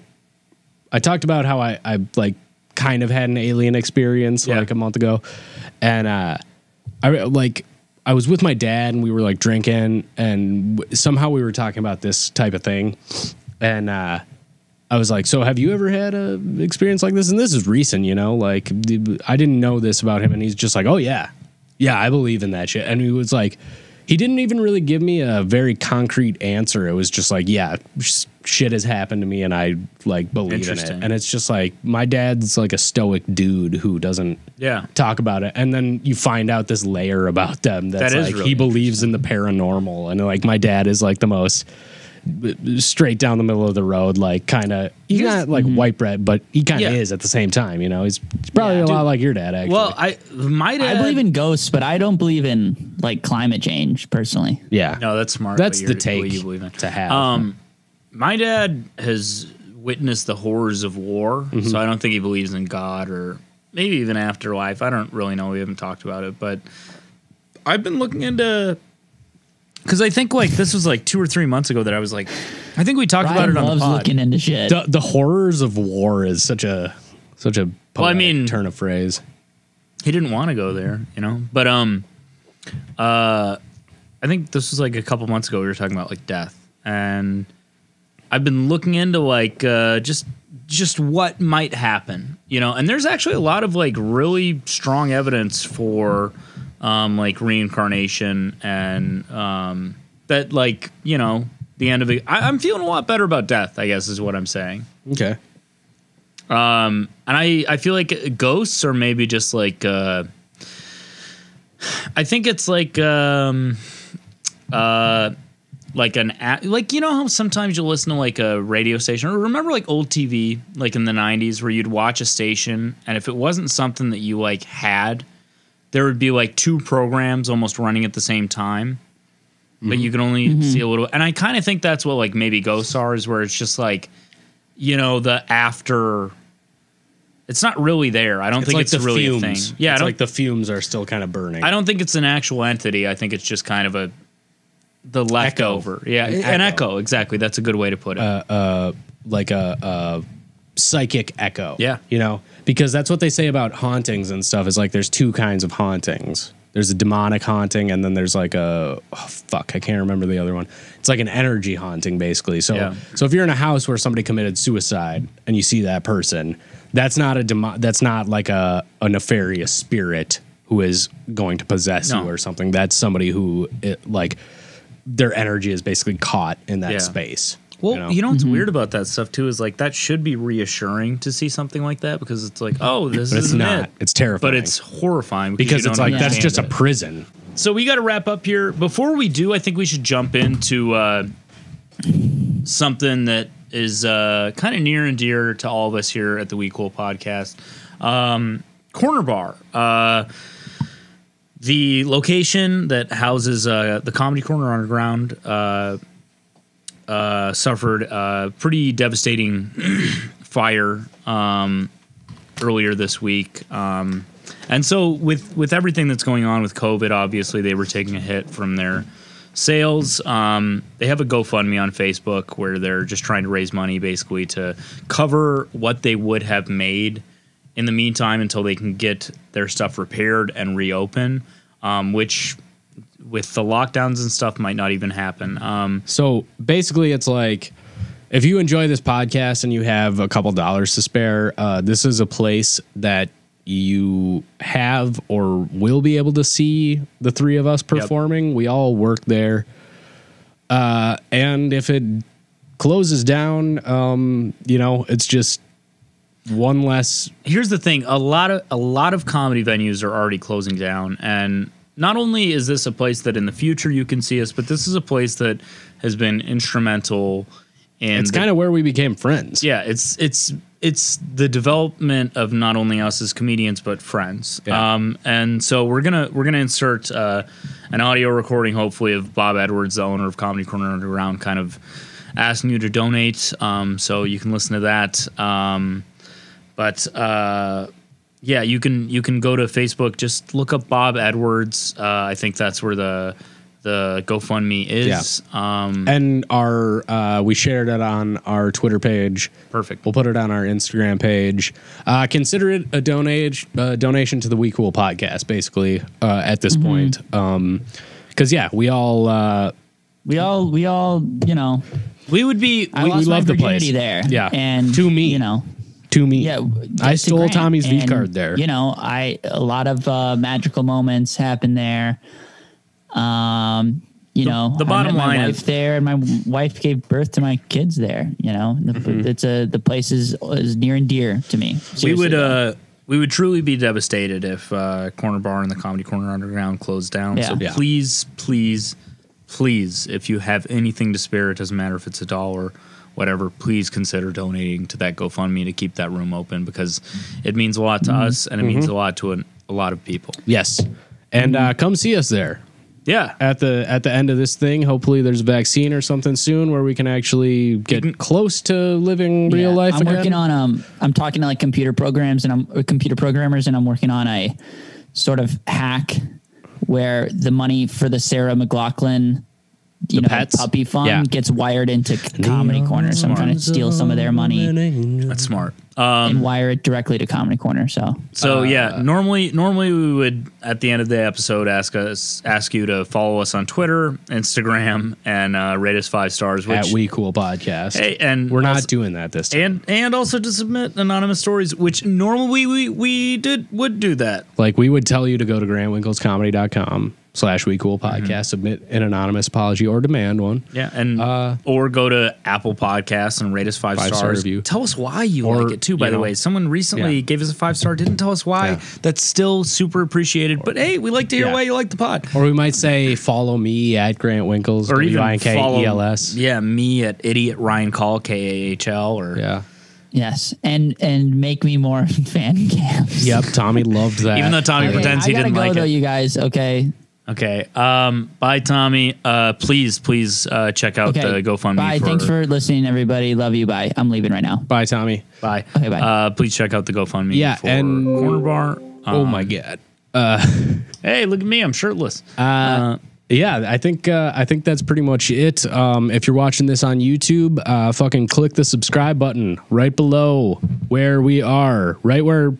I talked about how I like kind of had an alien experience like a month ago, and I was with my dad and we were like drinking and somehow we were talking about this type of thing, and I was like, so have you ever had a experience like this? And this is recent, you know, like I didn't know this about him, and he's just like, oh yeah, I believe in that shit. And he was like, he didn't even really give me a very concrete answer. It was just like, yeah, shit has happened to me and I like believe in it. And it's just like, my dad's like a stoic dude who doesn't talk about it. And then you find out this layer about them that's that is like, really he believes in the paranormal. And like, my dad is like the most straight down the middle of the road, like kind of, he's not like white bread, but he kind of is at the same time, you know. He's probably a lot like your dad, actually. Well, my dad, I believe in ghosts, but I don't believe in like climate change personally. Yeah, no, that's smart. That's what the take what you believe in. to have. My dad has witnessed the horrors of war, so I don't think he believes in God or maybe even afterlife. I don't really know. We haven't talked about it, but I've been looking into. Because I think like this was like 2 or 3 months ago that I was like, I think we talked about it on the pod. Looking into shit. The horrors of war is such a poetic turn of phrase. He didn't want to go there, you know. But I think this was like a couple months ago. We were talking about like death, and I've been looking into like just what might happen, you know. And there's actually a lot of like really strong evidence for. Like reincarnation and that like, you know, the end of it. I'm feeling a lot better about death, I guess is what I'm saying. Okay. And I feel like ghosts are maybe just like I think it's like you know how sometimes you'll listen to like a radio station or remember like old TV like in the 90s where you'd watch a station and if it wasn't something that you like had, there would be like 2 programs almost running at the same time, but you can only see a little. And I kind of think that's what like maybe ghosts are, is where it's just like, you know, the after. It's not really there. I don't think like it's really fumes. a thing. Yeah, it's like the fumes are still kind of burning. I don't think it's an actual entity. I think it's just kind of the leftover. Echo. Yeah, an echo. Exactly. That's a good way to put it. Like a psychic echo. Yeah. You know, because that's what they say about hauntings and stuff is like there's 2 kinds of hauntings. There's a demonic haunting and then there's like I can't remember the other one. It's like an energy haunting basically. So so if you're in a house where somebody committed suicide and you see that person, that's not that's not like a nefarious spirit who is going to possess you or something. That's somebody who like their energy is basically caught in that space. Well, you know what's weird about that stuff too is like that should be reassuring to see something like that because it's like, oh, this is not. It's terrifying, but it's horrifying because it's like that's just a prison. So we got to wrap up here. Before we do, I think we should jump into something that is kind of near and dear to all of us here at the We Cool podcast. Corner Bar. The location that houses the Comedy Corner Underground suffered a pretty devastating fire earlier this week. And so with everything that's going on with COVID, obviously they were taking a hit from their sales. They have a GoFundMe on Facebook where they're just trying to raise money basically to cover what they would have made in the meantime until they can get their stuff repaired and reopen, which with the lockdowns and stuff might not even happen. So basically it's like, if you enjoy this podcast and you have a couple dollars to spare, this is a place that you have or will be able to see the three of us performing. Yep. We all work there. And if it closes down, it's just one less. Here's the thing. A lot of comedy venues are already closing down. And not only is this a place that in the future you can see us, but this is a place that has been instrumental in. It's kind of where we became friends. Yeah. It's the development of not only us as comedians but friends. Yeah. And so we're gonna insert an audio recording, hopefully, of Bob Edwards, the owner of Comedy Corner Underground, kind of asking you to donate. So you can listen to that. Yeah, you can go to Facebook. Just look up Bob Edwards. I think that's where the GoFundMe is. Yeah. And we shared it on our Twitter page. Perfect. We'll put it on our Instagram page. Consider it a donation to the We Cool podcast, basically, at this point. Because we all, we would be. I lost love my the place there. Yeah, and to me, to me. Yeah, I stole Tommy's V card there. A lot of magical moments happened there. The bottom line is there, and my wife gave birth to my kids there. The place is near and dear to me. Seriously. We would truly be devastated if Corner Bar and the Comedy Corner Underground closed down. Yeah. So please, if you have anything to spare, it doesn't matter if it's $1, whatever, please consider donating to that GoFundMe to keep that room open, because it means a lot to us and it means a lot to a lot of people. Yes. And come see us there. Yeah. At the end of this thing, hopefully there's a vaccine or something soon where we can actually get close to living real life I'm again. working on I'm talking to computer programmers and computer programmers, and I'm working on a sort of hack where the money for the Sarah McLachlan puppy fund gets wired into Comedy Corner. So I'm trying to steal some of their money. That's smart. And wire it directly to Comedy Corner. Normally we would at the end of the episode ask you to follow us on Twitter, Instagram, and rate us 5 stars. At We Cool Podcast. Hey, and we're not doing that this time. And also to submit anonymous stories, which normally we would do that. Like we would tell you to go to grantwinklescomedy.com/We Cool Podcast, submit an anonymous apology or demand one. Yeah, and or go to Apple Podcasts and rate us 5 stars. Review. Tell us why you like it too. By the way, someone recently gave us a 5-star, didn't tell us why. Yeah. That's still super appreciated. But hey, we like to hear why you like the pod. Or we might say follow me at Grant Winkles, or even WINKELS. Yeah, me at Idiot Ryan Call KAHL. Or yes, and make me more fan cams. Yep, Tommy loved that. Even though Tommy pretends he didn't like it. I gotta go though, you guys. Okay. Bye, Tommy. Please check out the GoFundMe. Bye. Thanks for listening, everybody. Love you. Bye. I'm leaving right now. Bye, Tommy. Bye. Okay, bye. Please check out the GoFundMe for and Corner Bar. Oh my God. Hey, look at me. I'm shirtless. I think that's pretty much it. If you're watching this on YouTube, fucking click the subscribe button right below where we are, right where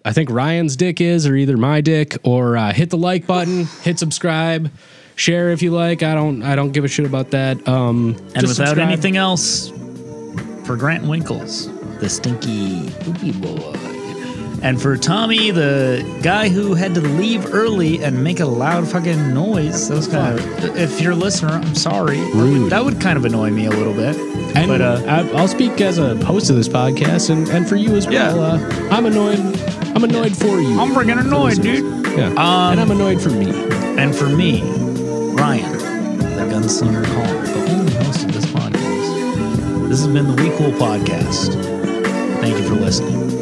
I think Ryan's dick is, or either my dick, or hit the like button, hit subscribe, share if you like. I don't give a shit about that. And without subscribe. Anything else, for Grant Winkles, the stinky poopy boy, and for Tommy, the guy who had to leave early and make a loud fucking noise. That was kind of, if you're a listener, I'm sorry. Rude. That would kind of annoy me a little bit. And but I'll speak as a host of this podcast, and for you as well. Yeah. I'm annoyed for you. I'm freaking annoyed, dude. Yeah. And I'm annoyed for me. And for me, Ryan, the Gunslinger Call, the only host of this podcast, this has been the We Cool Podcast. Thank you for listening.